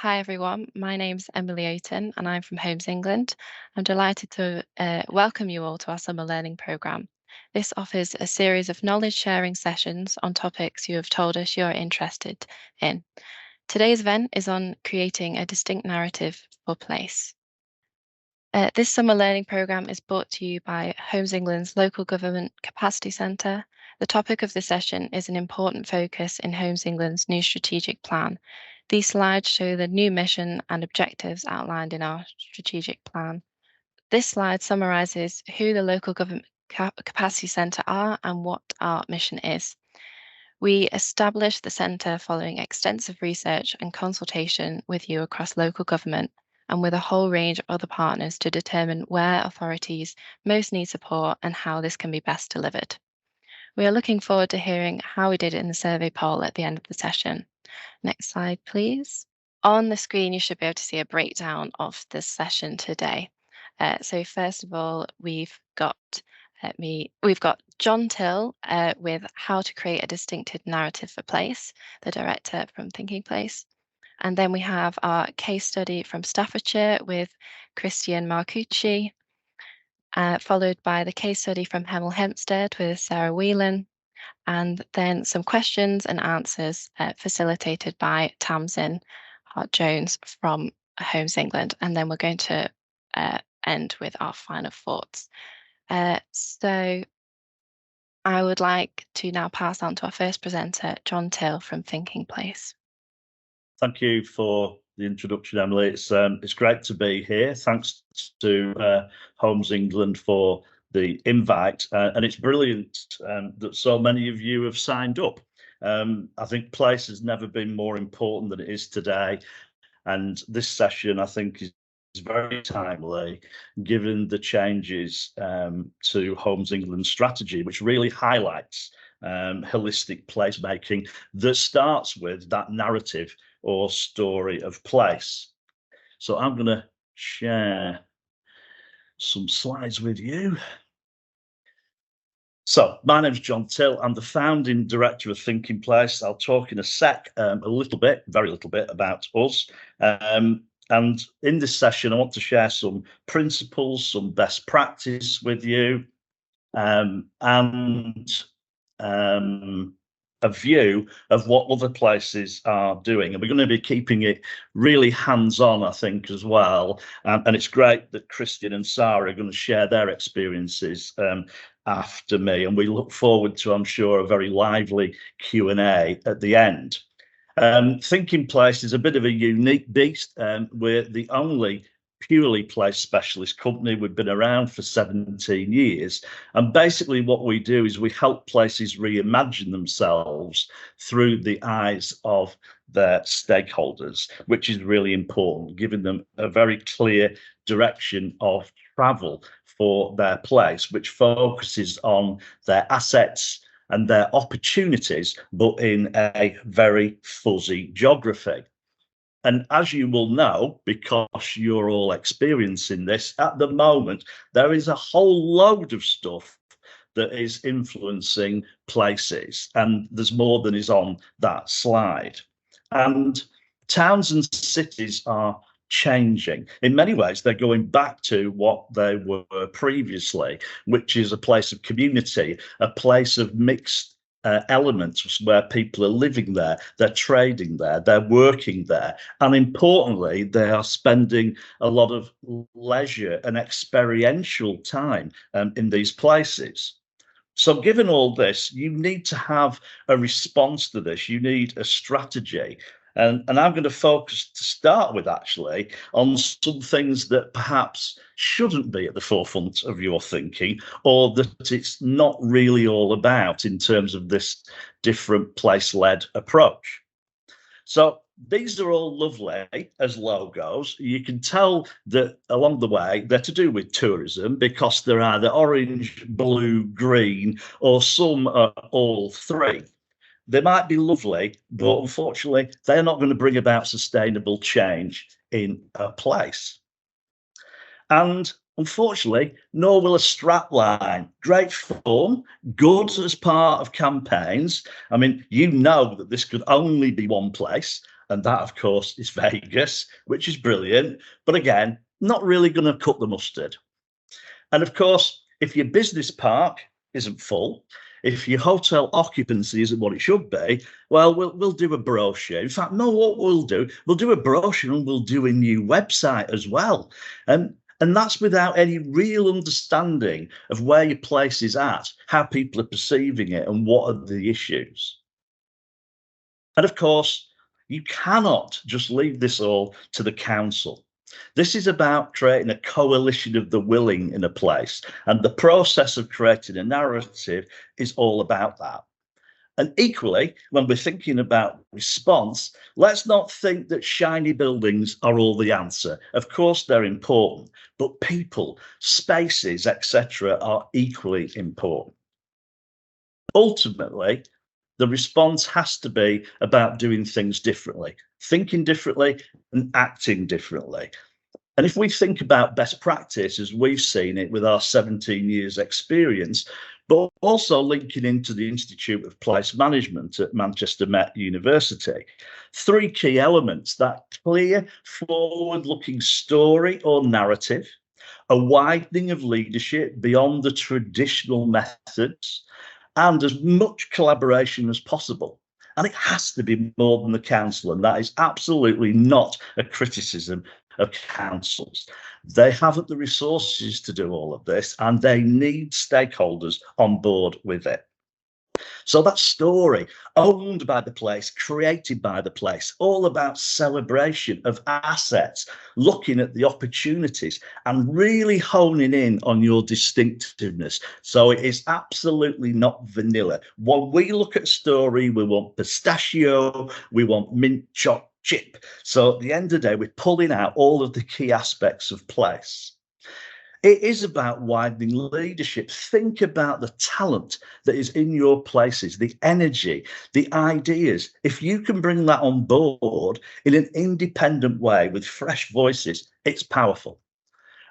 Hi everyone, my name's Emily Oaten and I'm from Homes England. I'm delighted to welcome you all to our summer learning programme. This offers a series of knowledge sharing sessions on topics you have told us you're interested in. Today's event is on creating a distinct narrative for place. This summer learning programme is brought to you by Homes England's Local Government Capacity Centre. The topic of the session is an important focus in Homes England's new strategic plan. These slides show the new mission and objectives outlined in our strategic plan. This slide summarises who the Local Government Capacity Centre are and what our mission is. We established the centre following extensive research and consultation with you across local government and with a whole range of other partners to determine where authorities most need support and how this can be best delivered. We are looking forward to hearing how we did in the survey poll at the end of the session. Next slide, please. On the screen, you should be able to see a breakdown of this session today. So first of all, we've got John Till with how to create a distinctive narrative for place, the director from Thinking Place. And then we have our case study from Staffordshire with Christian Marcucci, followed by the case study from Hemel Hempstead with Sarah Whelan, and then some questions and answers facilitated by Tamsin Hart-Jones from Homes England. And then we're going to end with our final thoughts. So I would like to now pass on to our first presenter, John Till from Thinking Place. Thank you for the introduction, Emily. It's great to be here. Thanks to Homes England for the invite, and it's brilliant that so many of you have signed up. I think place has never been more important than it is today, and this session I think is very timely given the changes to Homes England's strategy, which really highlights holistic placemaking that starts with that narrative or story of place. So I'm going to share some slides with you. So my name's John Till. I'm the founding director of Thinking Place. I'll talk in a sec a little bit, very little bit about us. And in this session, I want to share some principles, some best practice with you, and a view of what other places are doing. And we're going to be keeping it really hands-on, I think, as well. And it's great that Christian and Sarah are going to share their experiences after me. And we look forward to, I'm sure, a very lively Q&A at the end. Thinking Place is a bit of a unique beast. We're the only purely place specialist company. We've been around for 17 years. And basically what we do is we help places reimagine themselves through the eyes of their stakeholders, which is really important, giving them a very clear direction of travel for their place, which focuses on their assets and their opportunities, but in a very fuzzy geography. And as you will know, because you're all experiencing this, at the moment, there is a whole load of stuff that is influencing places. And there's more than is on that slide. And towns and cities are changing. In many ways, they're going back to what they were previously, which is a place of community, a place of mixed elements where people are living there, they're trading there, they're working there, and importantly, they are spending a lot of leisure and experiential time in these places. So given all this, you need to have a response to this. You need a strategy. And I'm going to focus to start with actually on some things that perhaps shouldn't be at the forefront of your thinking, or that it's not really all about in terms of this different place-led approach. So these are all lovely as logos. You can tell that along the way they're to do with tourism because they're either orange, blue, green, or some are all three. They might be lovely, but unfortunately, they're not going to bring about sustainable change in a place. And unfortunately, nor will a strapline. Great fun, good as part of campaigns. I mean, you know that this could only be one place, And that, of course, is Vegas, which is brilliant, but again, not really going to cut the mustard. And of course, if your business park isn't full, if your hotel occupancy isn't what it should be, well, we'll do a brochure. In fact, no, what we'll do a brochure and we'll do a new website as well. And that's without any real understanding of where your place is at, how people are perceiving it, and what are the issues. And of course, you cannot just leave this all to the council. This is about creating a coalition of the willing in a place. And the process of creating a narrative is all about that. And equally, when we're thinking about response, let's not think that shiny buildings are all the answer. Of course, they're important, but people, spaces, etc., are equally important. Ultimately, the response has to be about doing things differerly, thinking differently, and acting differently. And if we think about best practice as we've seen it with our 17 years experience, but also linking into the Institute of Place Management at Manchester Met University, three key elements: that clear, forward-looking story or narrative, a widening of leadership beyond the traditional methods, and as much collaboration as possible. And it has to be more than the council, and that is absolutely not a criticism of councils. They haven't the resources to do all of this, and they need stakeholders on board with it. So that story, owned by the place, created by the place, all about celebration of assets, looking at the opportunities and really honing in on your distinctiveness. So it is absolutely not vanilla. When we look at story, we want pistachio, we want mint chocolate chip. So at the end of the day, we're pulling out all of the key aspects of place. It is about widening leadership. Think about the talent that is in your places, the energy, the ideas. If you can bring that on board in an independent way with fresh voices, it's powerful.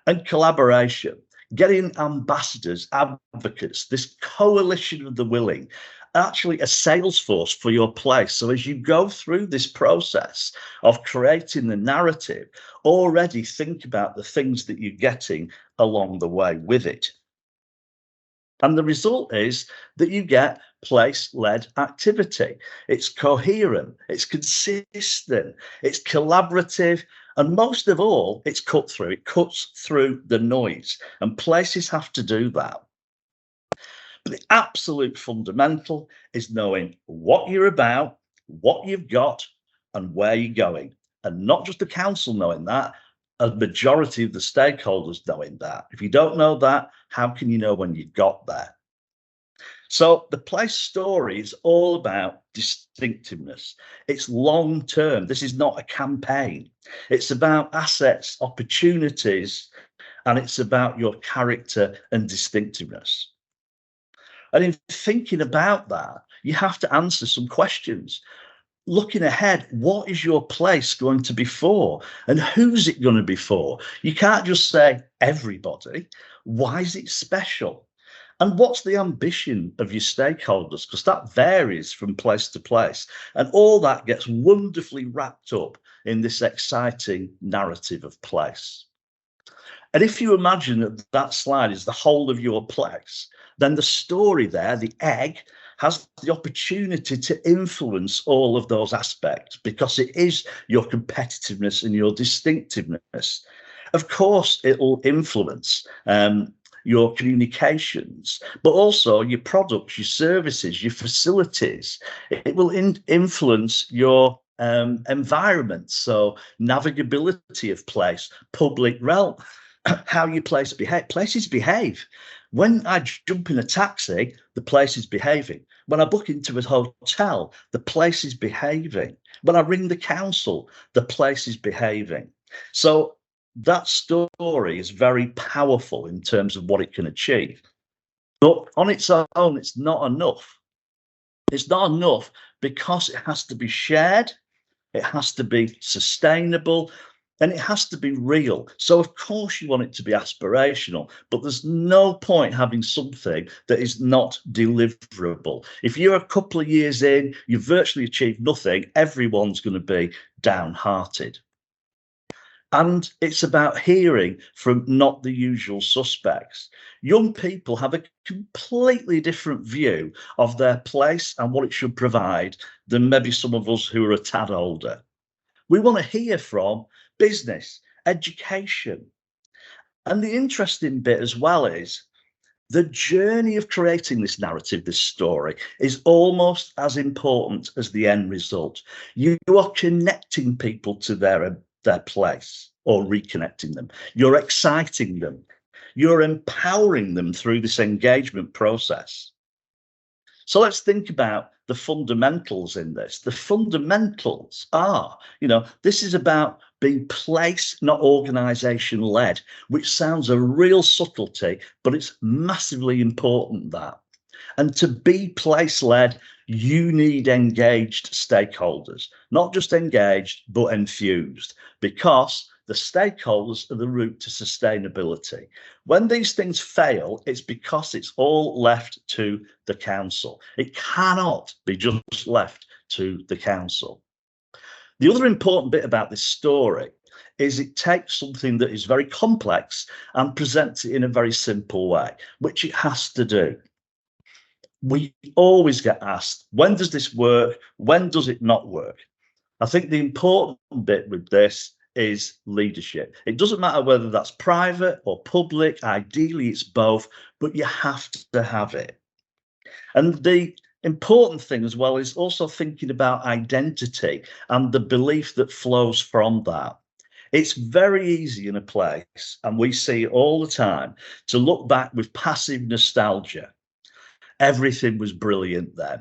And collaboration, getting ambassadors, advocates, this coalition of the willing, actually a sales force for your place. So as you go through this process of creating the narrative, already think about the things that you're getting along the way with it. And the result is that you get place-led activity. It's coherent, it's consistent, it's collaborative, and most of all, it's cut through. It cuts through the noise, and places have to do that. But the absolute fundamental is knowing what you're about, what you've got, and where you're going. And not just the council knowing that, a majority of the stakeholders knowing that. If you don't know that, how can you know when you got there? So the place story is all about distinctiveness. It's long term. This is not a campaign. It's about assets, opportunities, and it's about your character and distinctiveness. And in thinking about that, you have to answer some questions. Looking ahead, what is your place going to be for? And who's it going to be for? You can't just say everybody. Why is it special? And what's the ambition of your stakeholders? Because that varies from place to place. And all that gets wonderfully wrapped up in this exciting narrative of place. And if you imagine that that slide is the whole of your place, then the story there, the egg, has the opportunity to influence all of those aspects because it is your competitiveness and your distinctiveness. Of course, it will influence your communications, but also your products, your services, your facilities. It will influence your environment, so navigability of place, public realm, how your places behave. When I jump in a taxi, the place is behaving. When I book into a hotel, the place is behaving. When I ring the council, the place is behaving. So that story is very powerful in terms of what it can achieve. But on its own, it's not enough. It's not enough because it has to be shared. It has to be sustainable. And it has to be real. So of course you want it to be aspirational, but there's no point having something that is not deliverable. If you're a couple of years in, you've virtually achieved nothing, everyone's going to be downhearted. And it's about hearing from not the usual suspects. Young people have a completely different view of their place and what it should provide than maybe some of us who are a tad older. We want to hear from business, education. And the interesting bit as well is the journey of creating this narrative, this story, is almost as important as the end result. You are connecting people to their place or reconnecting them. You're exciting them. You're empowering them through this engagement process. So let's think about the fundamentals in this. The fundamentals are, this is about being place, not organization led, which sounds a real subtlety, but it's massively important that. And to be place led, you need engaged stakeholders, not just engaged, but infused, because the stakeholders are the route to sustainability. When these things fail, it's because it's all left to the council. It cannot be just left to the council. The other important bit about this story is it takes something that is very complex and presents it in a very simple way, which it has to do. We always get asked, when does this work? When does it not work? I think the important bit with this is leadership. It doesn't matter whether that's private or public. Ideally, it's both, but you have to have it. And the important thing as well is also thinking about identity and the belief that flows from that. It's very easy in a place, and we see it all the time, to look back with passive nostalgia. Everything was brilliant then.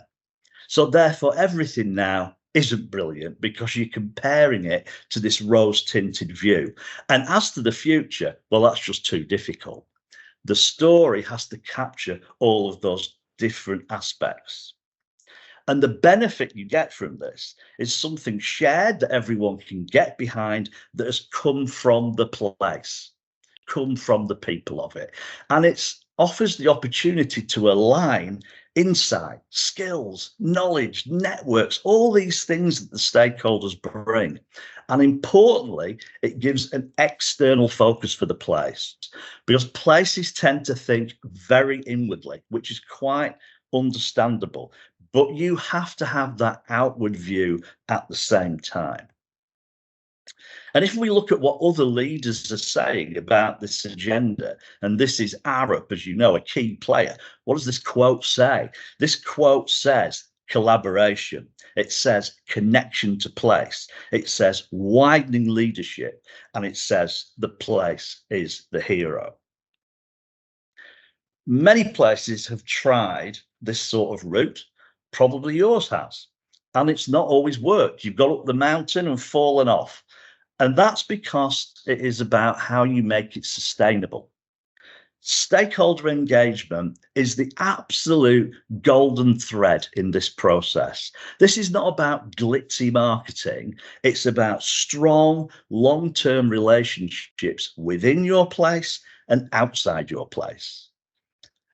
So therefore, everything now isn't brilliant because you're comparing it to this rose-tinted view. And as to the future, well, that's just too difficult. The story has to capture all of those different aspects. And the benefit you get from this is something shared that everyone can get behind, that has come from the place, come from the people of it. And it offers the opportunity to align insight, skills, knowledge, networks, all these things that the stakeholders bring. And importantly, it gives an external focus for the place, because places tend to think very inwardly, which is quite understandable. But you have to have that outward view at the same time. And if we look at what other leaders are saying about this agenda, and this is Arup, as you know, a key player, what does this quote say? This quote says collaboration. It says connection to place. It says widening leadership. And it says the place is the hero. Many places have tried this sort of route. Probably yours has. And it's not always worked. You've got up the mountain and fallen off. And that's because it is about how you make it sustainable. Stakeholder engagement is the absolute golden thread in this process. This is not about glitzy marketing. It's about strong, long-term relationships within your place and outside your place.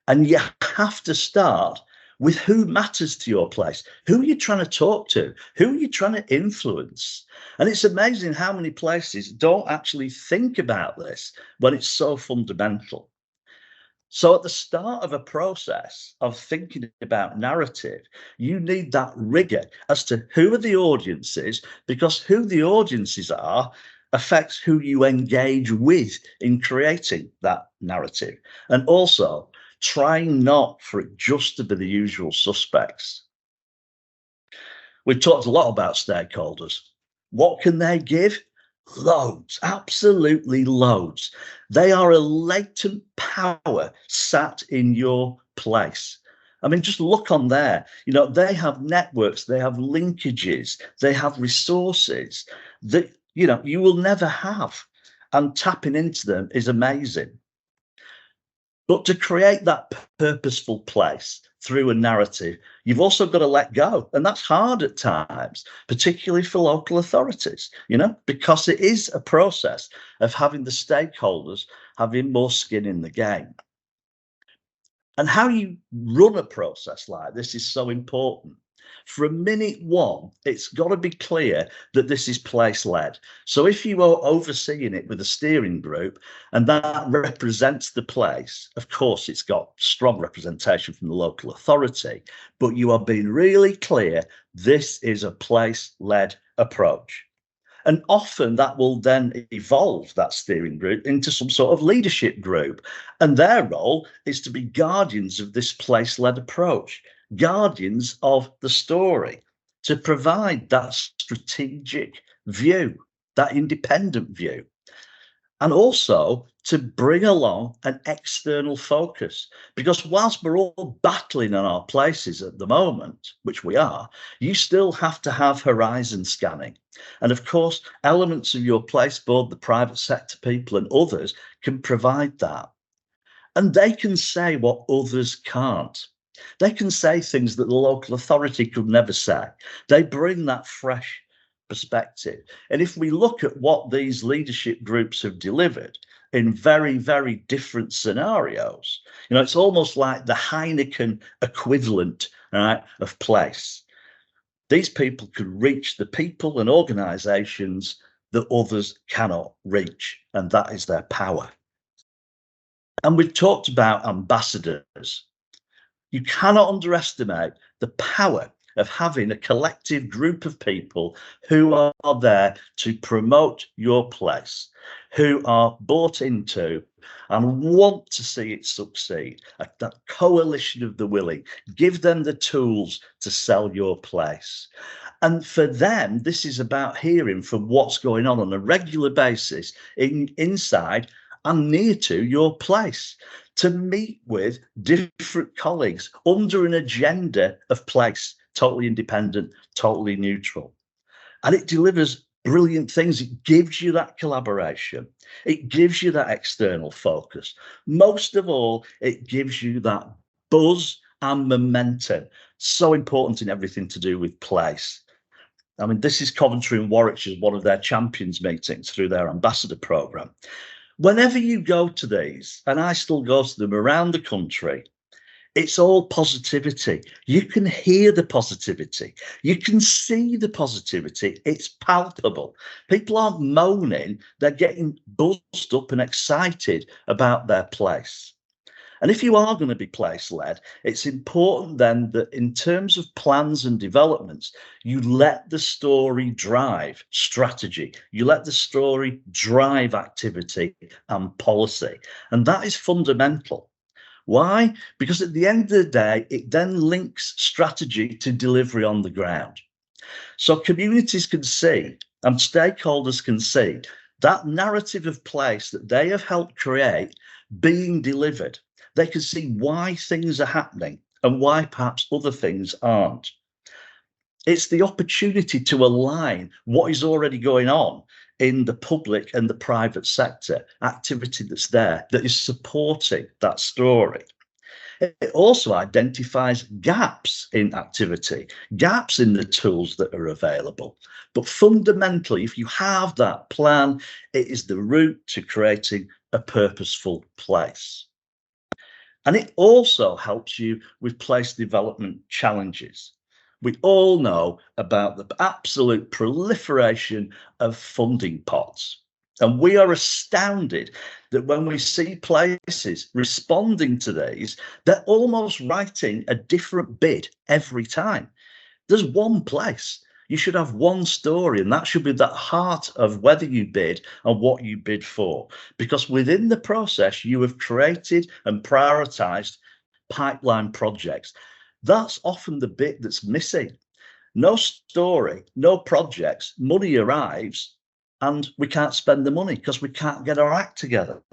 And you have to start with who matters to your place. Who are you trying to talk to? Who are you trying to influence? And it's amazing how many places don't actually think about this when it's so fundamental. So at the start of a process of thinking about narrative, you need that rigor as to who are the audiences, because who the audiences are affects who you engage with in creating that narrative. And also, trying not for it just to be the usual suspects. We've talked a lot about stakeholders. What can they give? Loads, absolutely loads. They are a latent power sat in your place. I mean, just look on there. They have networks, they have linkages, they have resources that, you will never have. And tapping into them is amazing. But to create that purposeful place through a narrative, you've also got to let go. And that's hard at times, particularly for local authorities, because it is a process of having the stakeholders having more skin in the game. And how you run a process like this is so important. From minute one, it's got to be clear that this is place-led. So if you are overseeing it with a steering group and that represents the place, of course, it's got strong representation from the local authority, but you are being really clear, this is a place-led approach. And often that will then evolve, that steering group, into some sort of leadership group. And their role is to be guardians of this place-led approach, guardians of the story, to provide that strategic view, that independent view. And also to bring along an external focus. Because whilst we're all battling in our places at the moment, which we are, you still have to have horizon scanning. And of course, elements of your place board, the private sector people and others can provide that. And they can say what others can't. They can say things that the local authority could never say. They bring that fresh perspective. And if we look at what these leadership groups have delivered in very, very different scenarios, it's almost like the Heineken equivalent, right, of place. These people could reach the people and organisations that others cannot reach, and that is their power. And we've talked about ambassadors. You cannot underestimate the power of having a collective group of people who are there to promote your place, who are bought into and want to see it succeed. That coalition of the willing, give them the tools to sell your place. And for them, this is about hearing from what's going on a regular basis inside and near to your place, to meet with different colleagues under an agenda of place, totally independent, totally neutral. And it delivers brilliant things. It gives you that collaboration. It gives you that external focus. Most of all, it gives you that buzz and momentum. So important in everything to do with place. I mean, this is Coventry and Warwickshire's one of their champions meetings through their ambassador programme. Whenever you go to these, and I still go to them around the country, it's all positivity. You can hear the positivity. You can see the positivity. It's palpable. People aren't moaning. They're getting buzzed up and excited about their place. And if you are going to be place-led, it's important then that in terms of plans and developments, you let the story drive strategy. You let the story drive activity and policy. And that is fundamental. Why? Because at the end of the day, it then links strategy to delivery on the ground. So communities can see and stakeholders can see that narrative of place that they have helped create being delivered. They can see why things are happening and why perhaps other things aren't. It's the opportunity to align what is already going on in the public and the private sector activity that's there that is supporting that story. It also identifies gaps in activity, gaps in the tools that are available. But fundamentally, if you have that plan, it is the route to creating a purposeful place. And it also helps you with place development challenges. We all know about the absolute proliferation of funding pots. And we are astounded that when we see places responding to these, they're almost writing a different bid every time. There's one place. You should have one story, and that should be the heart of whether you bid and what you bid for. Because within the process, you have created and prioritized pipeline projects. That's often the bit that's missing. No story, no projects, money arrives, and we can't spend the money because we can't get our act together.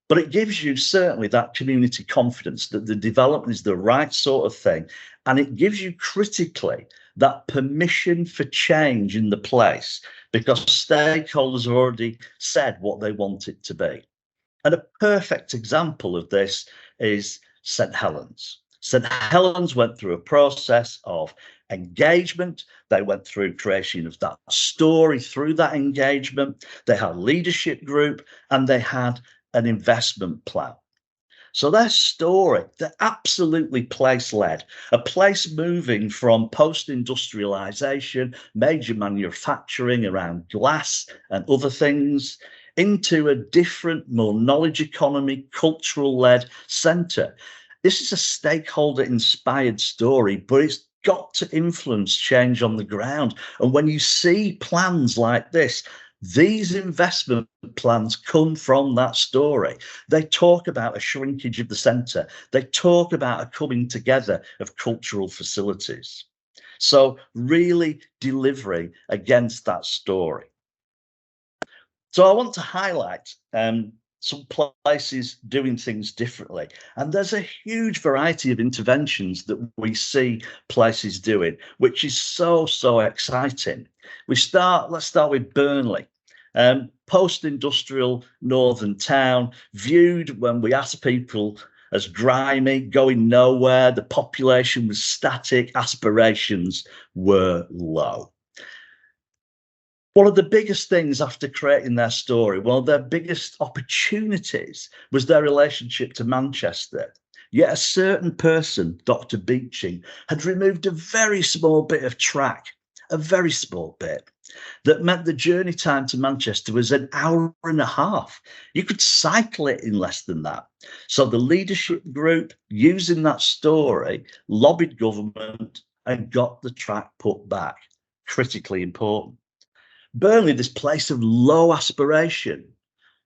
But it gives you certainly that community confidence that the development is the right sort of thing. And it gives you critically that permission for change in the place because stakeholders have already said what they want it to be. And a perfect example of this is St Helens. St Helens went through a process of engagement. They went through creation of that story through that engagement. They had a leadership group and they had an investment plan. So their story, they're absolutely place-led, a place moving from post-industrialisation, major manufacturing around glass and other things, into a different, more knowledge economy, cultural-led centre. This is a stakeholder-inspired story, but it's got to influence change on the ground. And when you see plans like this, these investment plans come from that story. They talk about a shrinkage of the centre. They talk about a coming together of cultural facilities. So really delivering against that story. So I want to highlight some places doing things differently. And there's a huge variety of interventions that we see places doing, which is so exciting. Let's start with Burnley. Post-industrial northern town, viewed when we ask people as grimy, going nowhere, the population was static, aspirations were low. One of the biggest things after creating their story, one of their biggest opportunities was their relationship to Manchester. Yet a certain person, Dr. Beeching, had removed a very small bit of track, a very small bit, that meant the journey time to Manchester was an hour and a half. You could cycle it in less than that. So the leadership group, using that story, lobbied government and got the track put back. Critically important. Burnley, this place of low aspiration,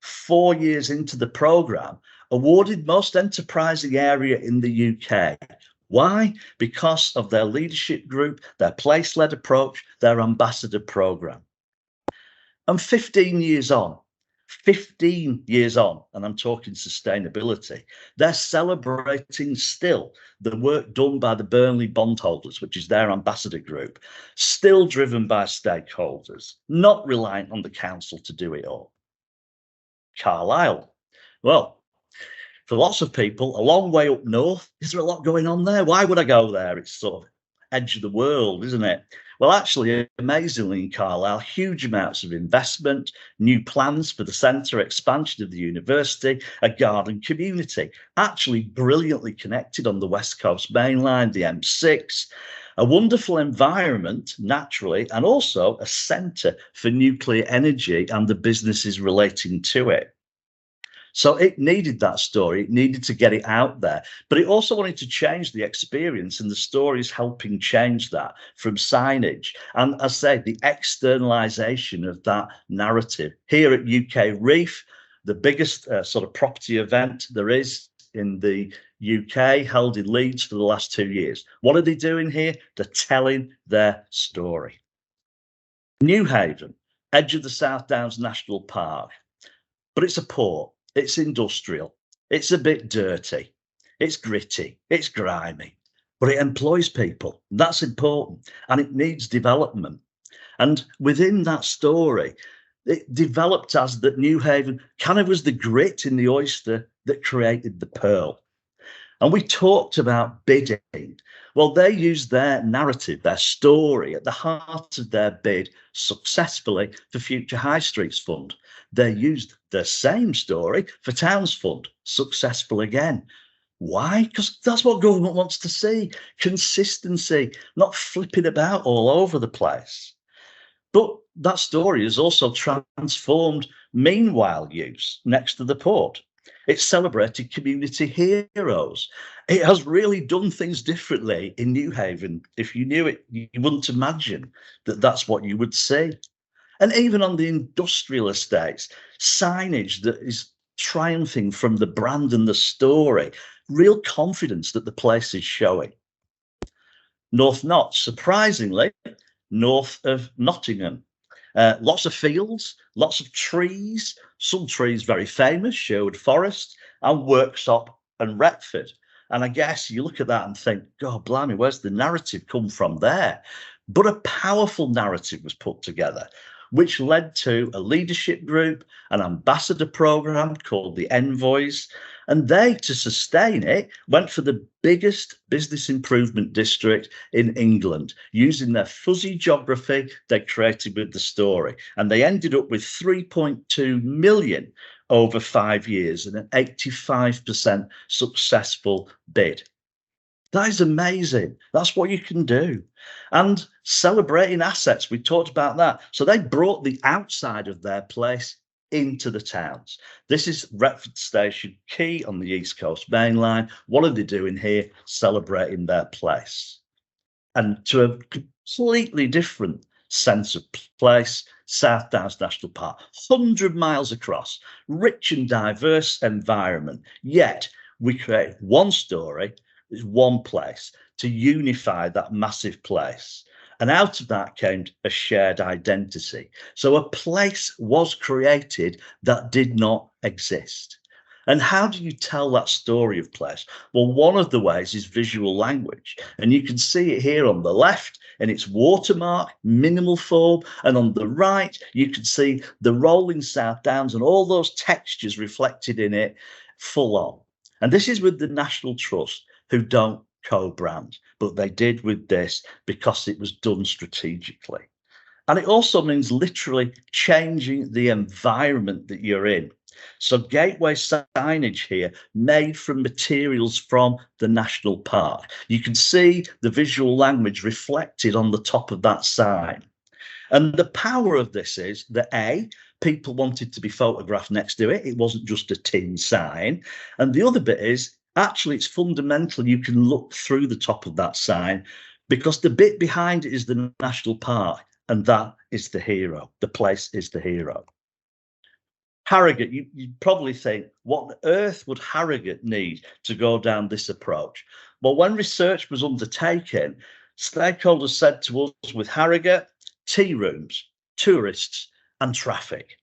4 years into the programme, awarded most enterprising area in the UK. Why? Because of their leadership group, their place-led approach, their ambassador programme. And 15 years on, and I'm talking sustainability, they're celebrating still the work done by the Burnley bondholders, which is their ambassador group, still driven by stakeholders, not reliant on the council to do it all. Carlisle. Well, for lots of people, a long way up north, is there a lot going on there? Why would I go there? It's sort of edge of the world, isn't it? Well, actually, amazingly in Carlisle, huge amounts of investment, new plans for the centre, expansion of the university, a garden community, actually brilliantly connected on the West Coast Main Line, the M6, a wonderful environment, naturally, and also a centre for nuclear energy and the businesses relating to it. So it needed that story, it needed to get it out there, but it also wanted to change the experience, and the story is helping change that from signage. And as I say, the externalization of that narrative. Here at UK Reef, the biggest sort of property event there is in the UK, held in Leeds for the last 2 years. What are they doing here? They're telling their story. Newhaven, edge of the South Downs National Park, but it's a port. It's industrial, it's a bit dirty, it's gritty, it's grimy, but it employs people. That's important, and it needs development. And within that story, it developed as that Newhaven kind of was the grit in the oyster that created the pearl. And we talked about bidding. Well, they used their narrative, their story at the heart of their bid successfully for Future High Streets Fund. They used the same story for Towns Fund, successful again. Why? Because that's what government wants to see. Consistency, not flipping about all over the place. But that story has also transformed meanwhile use next to the port. It celebrated community heroes. It has really done things differently in Newhaven. If you knew it, you wouldn't imagine that that's what you would see. And even on the industrial estates, signage that is triumphing from the brand and the story, real confidence that the place is showing. North Notts, surprisingly, north of Nottingham. Lots of fields, lots of trees, some trees very famous, Sherwood Forest, and Worksop and Retford. And I guess you look at that and think, God blimey, where's the narrative come from there? But a powerful narrative was put together. which led to a leadership group, an ambassador program called the Envoys, and they, to sustain it, went for the biggest business improvement district in England, using their fuzzy geography they created with the story. And they ended up with 3.2 million over 5 years and an 85% successful bid. That is amazing. That's what you can do. And celebrating assets, we talked about that. So they brought the outside of their place into the towns. This is Retford Station Quay on the East Coast Main Line. What are they doing here? Celebrating their place. And to a completely different sense of place, South Downs National Park, 100 miles across, rich and diverse environment. Yet we create one story, there's one place to unify that massive place. And out of that came a shared identity. So a place was created that did not exist. And how do you tell that story of place? Well, one of the ways is visual language. And you can see it here on the left in its watermark, minimal form. And on the right, you can see the rolling South Downs and all those textures reflected in it full on. And this is with the National Trust, who don't co-brand, but they did with this because it was done strategically. And it also means literally changing the environment that you're in. So gateway signage here made from materials from the national park. You can see the visual language reflected on the top of that sign. And the power of this is that A, people wanted to be photographed next to it. It wasn't just a tin sign. And the other bit is actually it's fundamental. You can look through the top of that sign because the bit behind it is the national park. And that is the hero. The place is the hero. Harrogate, you probably think, what on earth would Harrogate need to go down this approach? Well, when research was undertaken, stakeholders said to us with Harrogate, tea rooms, tourists, and traffic.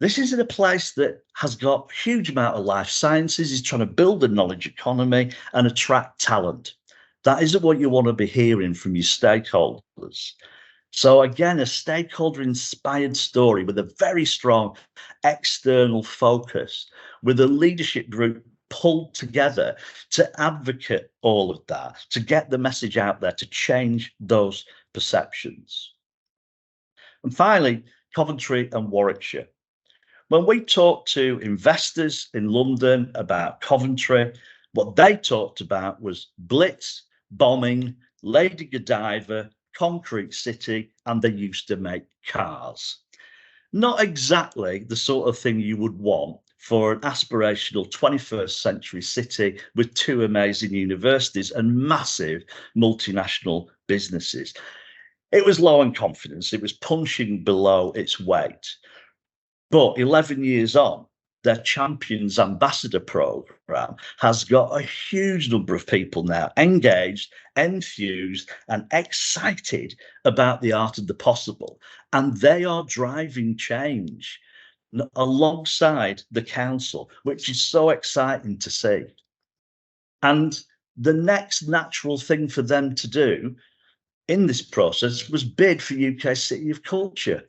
This is in a place that has got a huge amount of life sciences, is trying to build a knowledge economy and attract talent. That isn't what you want to be hearing from your stakeholders. So again, a stakeholder inspired story with a very strong external focus, with a leadership group pulled together to advocate all of that, to get the message out there, to change those perceptions. And finally, Coventry and Warwickshire. When we talked to investors in London about Coventry, what they talked about was blitz, bombing, Lady Godiva, concrete city, and they used to make cars. Not exactly the sort of thing you would want for an aspirational 21st century city with two amazing universities and massive multinational businesses. It was low in confidence. It was punching below its weight. But 11 years on, their Champions Ambassador program has got a huge number of people now engaged, enthused, and excited about the art of the possible. And they are driving change alongside the council, which is so exciting to see. And the next natural thing for them to do in this process was bid for UK City of Culture.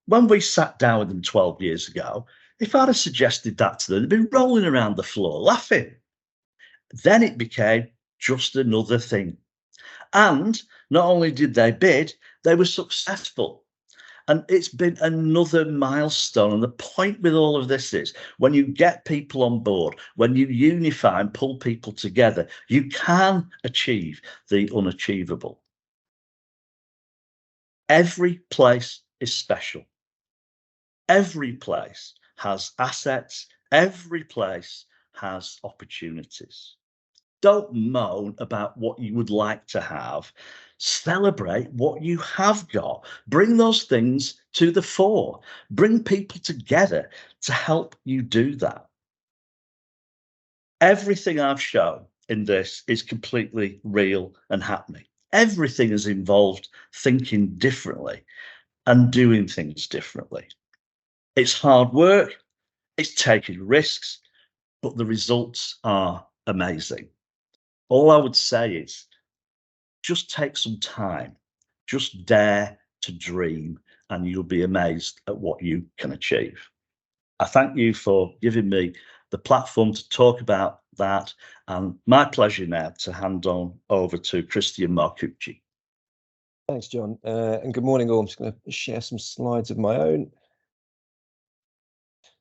When we sat down with them 12 years ago, if I'd have suggested that to them, they'd be rolling around the floor laughing. Then it became just another thing. And not only did they bid, they were successful. And it's been another milestone. And the point with all of this is when you get people on board, when you unify and pull people together, you can achieve the unachievable. Every place is special. Every place has assets. Every place has opportunities. Don't moan about what you would like to have. Celebrate what you have got. Bring those things to the fore. Bring people together to help you do that. Everything I've shown in this is completely real and happening. Everything is involved thinking differently and doing things differently. It's hard work, it's taking risks, but the results are amazing. All I would say is just take some time, just dare to dream and you'll be amazed at what you can achieve. I thank you for giving me the platform to talk about that, and my pleasure now to hand on over to Christian Marcucci. Thanks, John, and good morning all. I'm just going to share some slides of my own.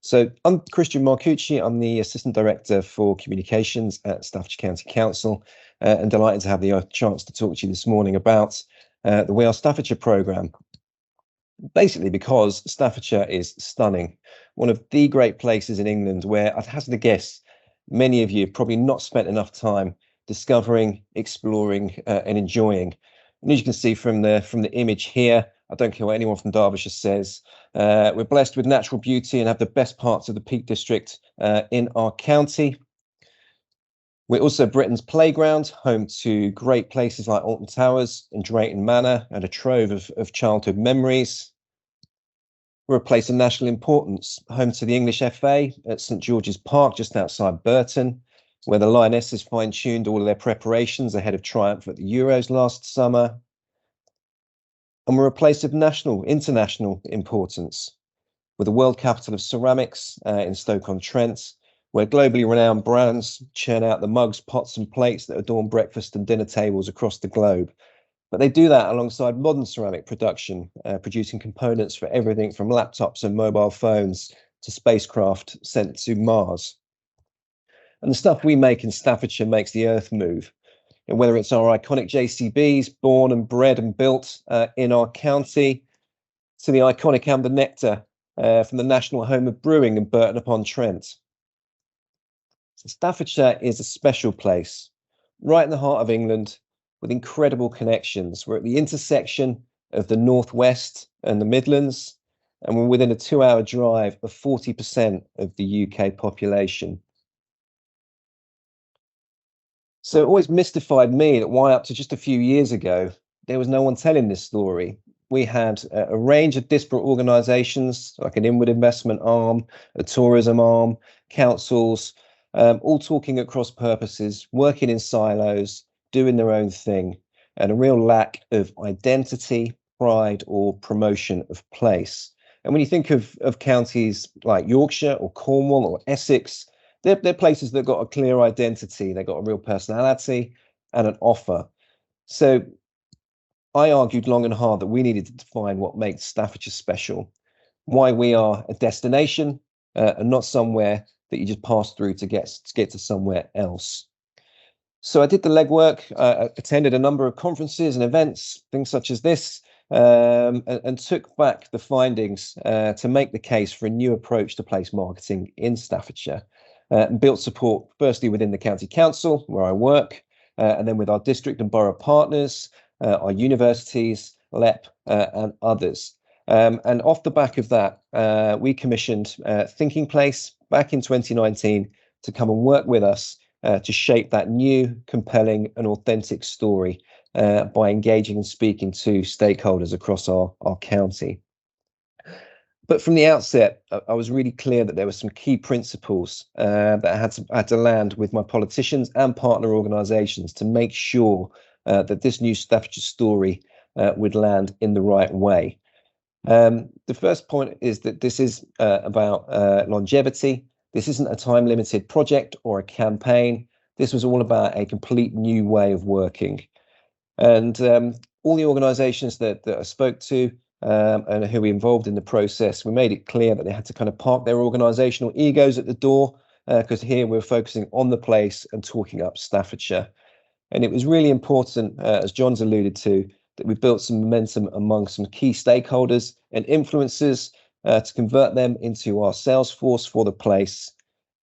So I'm Christian Marcucci. I'm the Assistant Director for Communications at Staffordshire County Council, and delighted to have the chance to talk to you this morning about the We Are Staffordshire programme. Basically because Staffordshire is stunning, one of the great places in England where I'd hazard a guess many of you have probably not spent enough time discovering, exploring, and enjoying. And as you can see from the image here, I don't care what anyone from Derbyshire says, we're blessed with natural beauty and have the best parts of the Peak District in our county. We're also Britain's playground, home to great places like Alton Towers and Drayton Manor, and a trove of childhood memories. We're a place of national importance, home to the English FA at St George's Park, just outside Burton, where the Lionesses fine-tuned all of their preparations ahead of triumph at the Euros last summer. And we're a place of international importance, with the world capital of ceramics in Stoke-on-Trent, where globally renowned brands churn out the mugs, pots and plates that adorn breakfast and dinner tables across the globe. But they do that alongside modern ceramic production, producing components for everything from laptops and mobile phones to spacecraft sent to Mars. And the stuff we make in Staffordshire makes the earth move. And whether it's our iconic JCBs, born and bred and built in our county, to the iconic Amber Nectar from the national home of brewing in Burton-upon-Trent. So Staffordshire is a special place, right in the heart of England, with incredible connections. We're at the intersection of the Northwest and the Midlands, and we're within a 2-hour drive of 40% of the UK population. So it always mystified me that why up to just a few years ago, there was no one telling this story. We had a range of disparate organisations, like an inward investment arm, a tourism arm, councils, all talking at cross purposes, working in silos, doing their own thing, and a real lack of identity, pride, or promotion of place. And when you think of counties like Yorkshire or Cornwall or Essex, they're places that got a clear identity, they've got a real personality and an offer. So I argued long and hard that we needed to define what makes Staffordshire special, why we are a destination and not somewhere that you just pass through to get to somewhere else. So I did the legwork, attended a number of conferences and events, things such as this, and took back the findings to make the case for a new approach to place marketing in Staffordshire. And built support firstly within the county council where I work, and then with our district and borough partners, our universities, LEP, and others. And off the back of that, we commissioned Thinking Place back in 2019 to come and work with us to shape that new, compelling and authentic story by engaging and speaking to stakeholders across our county. But from the outset, I was really clear that there were some key principles that I had to land with my politicians and partner organisations to make sure that this new Staffordshire story would land in the right way. The first point is that this is about longevity. This isn't a time-limited project or a campaign. This was all about a complete new way of working. And all the organisations that I spoke to and who we involved in the process, we made it clear that they had to kind of park their organisational egos at the door, because here we're focusing on the place and talking up Staffordshire. And it was really important, as John's alluded to, that we built some momentum among some key stakeholders and influencers to convert them into our sales force for the place,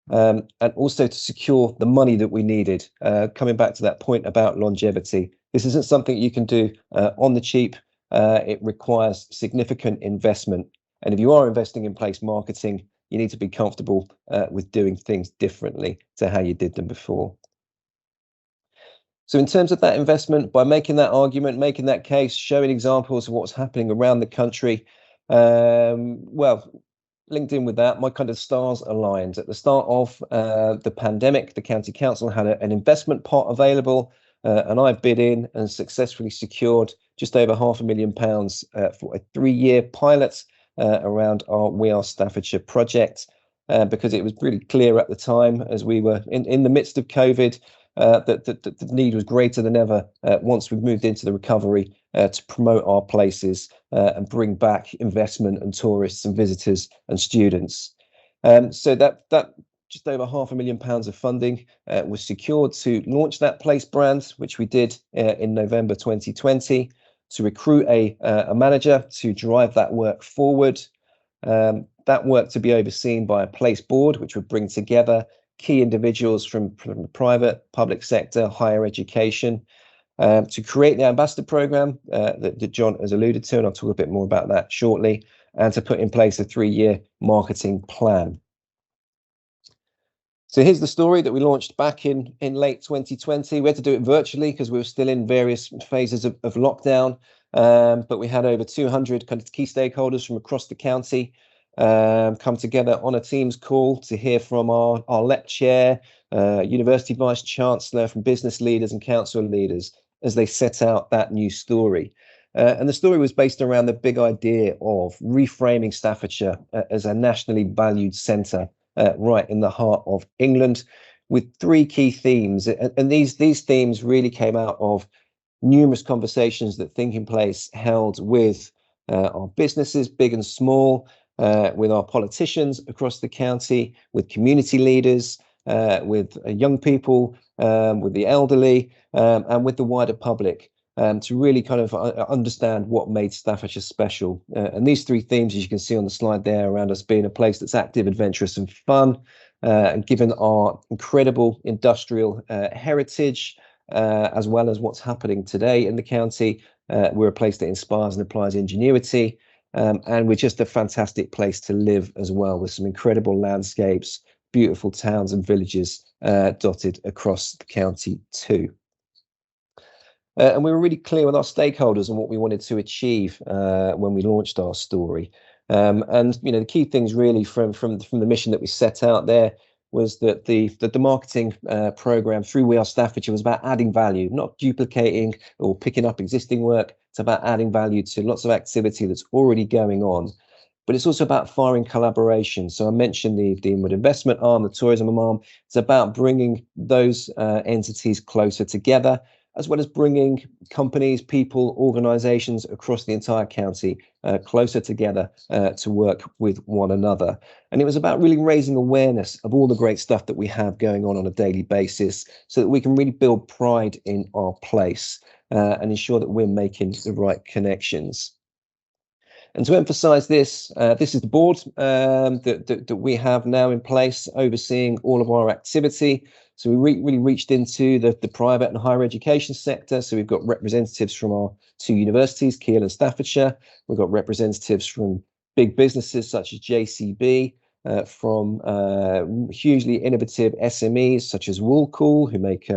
and also to secure the money that we needed. Coming back to that point about longevity, this isn't something you can do on the cheap. It requires significant investment. And if you are investing in place marketing, you need to be comfortable with doing things differently to how you did them before. So in terms of that investment, by making that argument, making that case, showing examples of what's happening around the country, well, linked in with that, my kind of stars aligned. At the start of the pandemic, the county council had an investment pot available, and I bid in and successfully secured just over £500,000 for a 3-year pilot around our We Are Staffordshire project, because it was really clear at the time, as we were in the midst of COVID, that the need was greater than ever once we've moved into the recovery to promote our places and bring back investment and tourists and visitors and students. So that just over £500,000 of funding was secured to launch that place brand, which we did in November 2020, to recruit a manager to drive that work forward. That work to be overseen by a place board, which would bring together key individuals from the private, public sector, higher education, to create the ambassador program that John has alluded to, and I'll talk a bit more about that shortly, and to put in place a 3-year marketing plan. So here's the story that we launched back in late 2020. We had to do it virtually because we were still in various phases of lockdown, but we had over 200 kind of key stakeholders from across the county come together on a Teams call to hear from our LEP chair, university vice chancellor, from business leaders and council leaders as they set out that new story. And the story was based around the big idea of reframing Staffordshire as a nationally valued centre right in the heart of England, with 3 key themes. And these themes really came out of numerous conversations that Thinking Place held with our businesses, big and small, with our politicians across the county, with community leaders, with young people, with the elderly, and with the wider public, to really kind of understand what made Staffordshire special. And these 3 themes, as you can see on the slide there, around us being a place that's active, adventurous and fun, and given our incredible industrial heritage, as well as what's happening today in the county, we're a place that inspires and applies ingenuity. And we're just a fantastic place to live as well, with some incredible landscapes, beautiful towns and villages dotted across the county too. And we were really clear with our stakeholders on what we wanted to achieve when we launched our story. And the key things really from the mission that we set out there was that the marketing program through We Are Staffordshire was about adding value, not duplicating or picking up existing work. It's about adding value to lots of activity that's already going on. But it's also about firing collaboration. So I mentioned the inward investment arm, the tourism arm. It's about bringing those entities closer together, as well as bringing companies, people, organisations across the entire county closer together to work with one another. And it was about really raising awareness of all the great stuff that we have going on a daily basis, so that we can really build pride in our place and ensure that we're making the right connections. And to emphasise this, this is the board that we have now in place, overseeing all of our activity. So we really reached into the private and higher education sector. So we've got representatives from our 2 universities, Kiel and Staffordshire. We've got representatives from big businesses such as JCB, from hugely innovative SMEs such as Woolcool, who make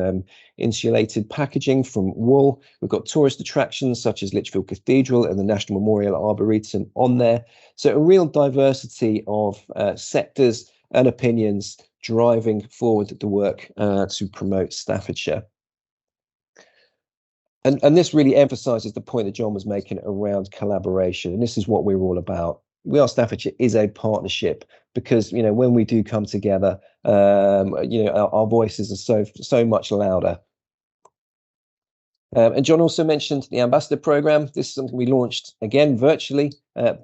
insulated packaging from wool. We've got tourist attractions such as Lichfield Cathedral and the National Memorial Arboretum on there. So a real diversity of sectors and opinions driving forward the work to promote Staffordshire. And this really emphasises the point that John was making around collaboration. And this is what we're all about. We Are Staffordshire is a partnership, because when we do come together, our voices are so much louder. And John also mentioned the ambassador program. This is something we launched again virtually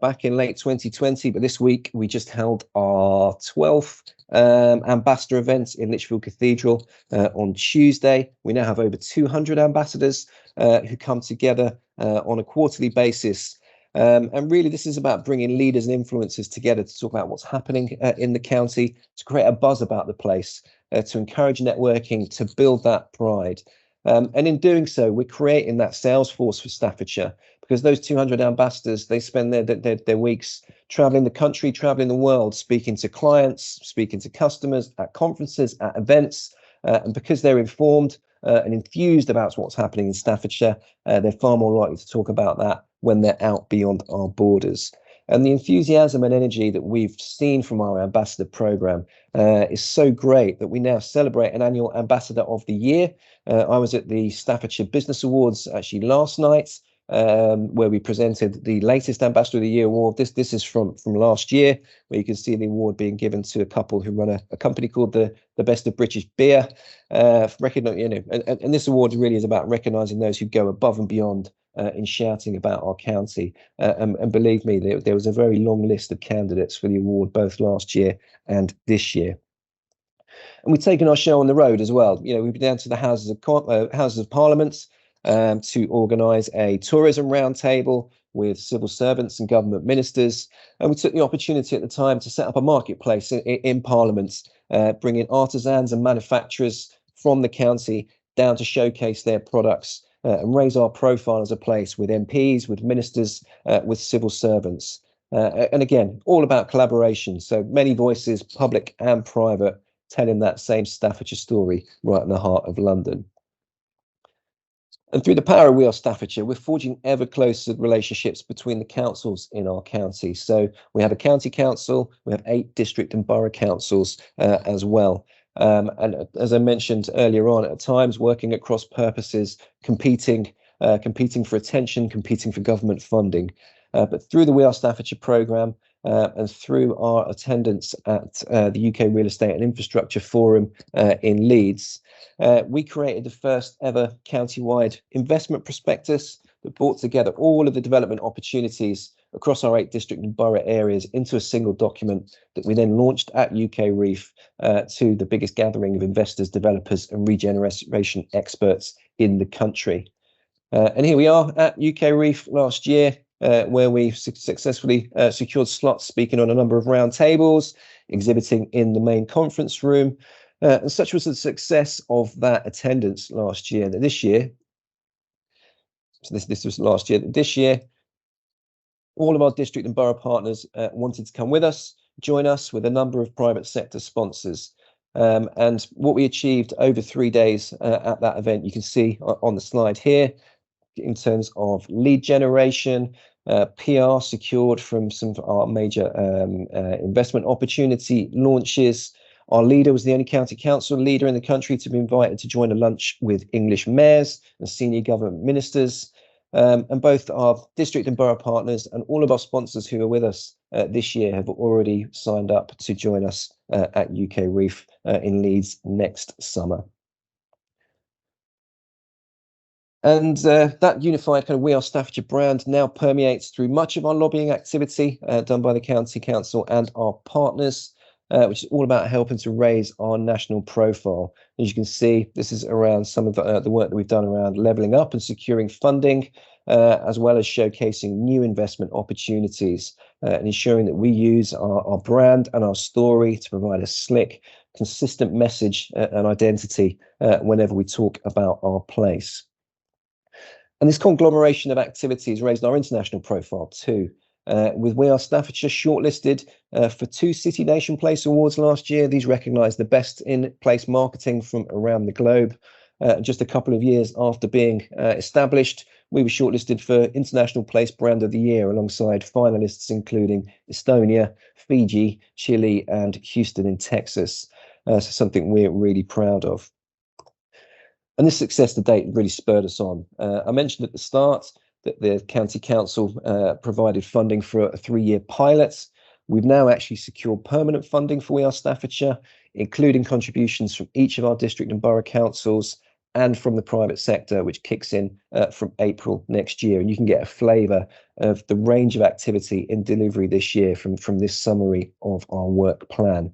back in late 2020, but this week we just held our 12th ambassador event in Lichfield Cathedral on Tuesday. We now have over 200 ambassadors who come together on a quarterly basis. And really, this is about bringing leaders and influencers together to talk about what's happening in the county, to create a buzz about the place, to encourage networking, to build that pride. And in doing so, we're creating that sales force for Staffordshire, because those 200 ambassadors, they spend their weeks traveling the country, traveling the world, speaking to clients, speaking to customers at conferences, at events. And because they're informed and enthused about what's happening in Staffordshire, they're far more likely to talk about that when they're out beyond our borders. And the enthusiasm and energy that we've seen from our ambassador program is so great that we now celebrate an annual Ambassador of the Year. I was at the Staffordshire Business Awards actually last night, where we presented the latest Ambassador of the Year award. This is from last year, where you can see the award being given to a couple who run a company called the Best of British Beer. And this award really is about recognising those who go above and beyond in shouting about our county. And believe me, there was a very long list of candidates for the award both last year and this year. And we've taken our show on the road as well. We've been down to the Houses of Parliament to organise a tourism roundtable with civil servants and government ministers. And we took the opportunity at the time to set up a marketplace in Parliament, bringing artisans and manufacturers from the county down to showcase their products and raise our profile as a place with MPs, with ministers, with civil servants. And again, all about collaboration. So many voices, public and private, telling that same Staffordshire story right in the heart of London. And through the power of We Are Staffordshire, we're forging ever closer relationships between the councils in our county. So we have a county council, we have 8 district and borough councils as well. And as I mentioned earlier on, at times working at cross purposes, competing for attention, competing for government funding. But through the We Are Staffordshire programme and through our attendance at the UK Real Estate and Infrastructure Forum in Leeds, we created the first ever county-wide investment prospectus that brought together all of the development opportunities across our 8 district and borough areas into a single document that we then launched at UK Reef to the biggest gathering of investors, developers and regeneration experts in the country. And here we are at UK Reef last year, where we successfully secured slots, speaking on a number of round tables, exhibiting in the main conference room. And such was the success of that attendance last year that this year, so this was last year, this year, all of our district and borough partners wanted to come with us, join us with a number of private sector sponsors. And what we achieved over 3 days at that event, you can see on the slide here, in terms of lead generation, PR secured from some of our major investment opportunity launches. Our leader was the only county council leader in the country to be invited to join a lunch with English mayors and senior government ministers. And both our district and borough partners and all of our sponsors who are with us this year have already signed up to join us at UK Reef in Leeds next summer. And that unified kind of We Are Staffordshire brand now permeates through much of our lobbying activity done by the County Council and our partners, which is all about helping to raise our national profile. As you can see, this is around some of the work that we've done around levelling up and securing funding, as well as showcasing new investment opportunities and ensuring that we use our brand and our story to provide a slick, consistent message and identity whenever we talk about our place. And this conglomeration of activities raised our international profile too, with We Are Staffordshire shortlisted for 2 City Nation Place Awards last year. These recognise the best in place marketing from around the globe. Just a couple of years after being established, we were shortlisted for International Place Brand of the Year alongside finalists including Estonia, Fiji, Chile and Houston in Texas. So something we're really proud of. And this success to date really spurred us on. I mentioned at the start that the County Council provided funding for a 3-year pilot. We've now actually secured permanent funding for We Are Staffordshire, including contributions from each of our district and borough councils and from the private sector, which kicks in from April next year. And you can get a flavour of the range of activity in delivery this year from this summary of our work plan.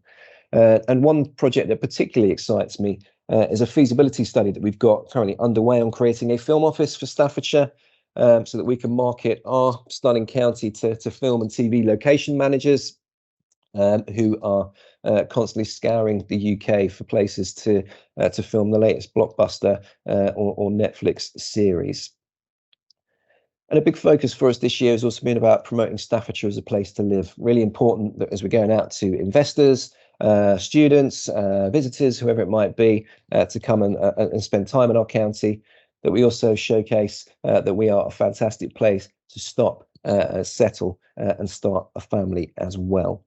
And one project that particularly excites me is a feasibility study that we've got currently underway on creating a film office for Staffordshire, so that we can market our stunning county to film and TV location managers who are constantly scouring the UK for places to film the latest blockbuster or Netflix series. And a big focus for us this year has also been about promoting Staffordshire as a place to live. Really important that as we're going out to investors, students, visitors, whoever it might be, to come and spend time in our county, that we also showcase that we are a fantastic place to stop, settle and start a family as well.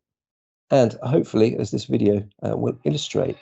And hopefully, as this video will illustrate,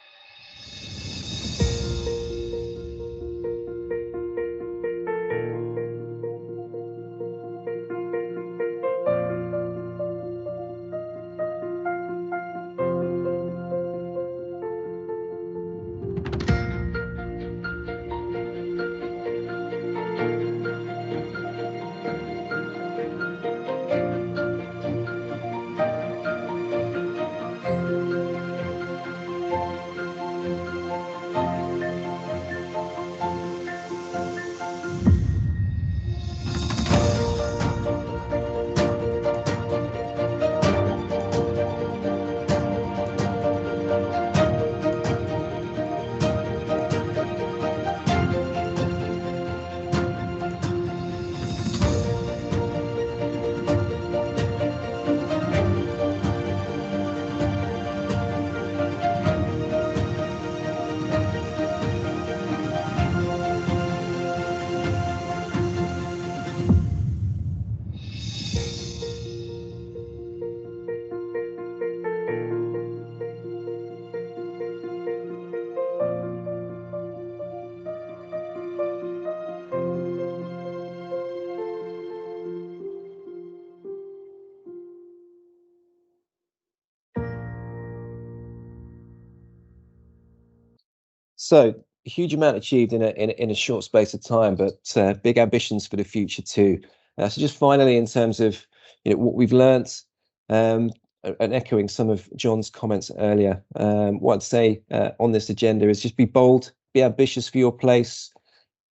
So a huge amount achieved in a short space of time, but big ambitions for the future too. So just finally, in terms of what we've learnt, and echoing some of John's comments earlier, what I'd say on this agenda is just be bold, be ambitious for your place.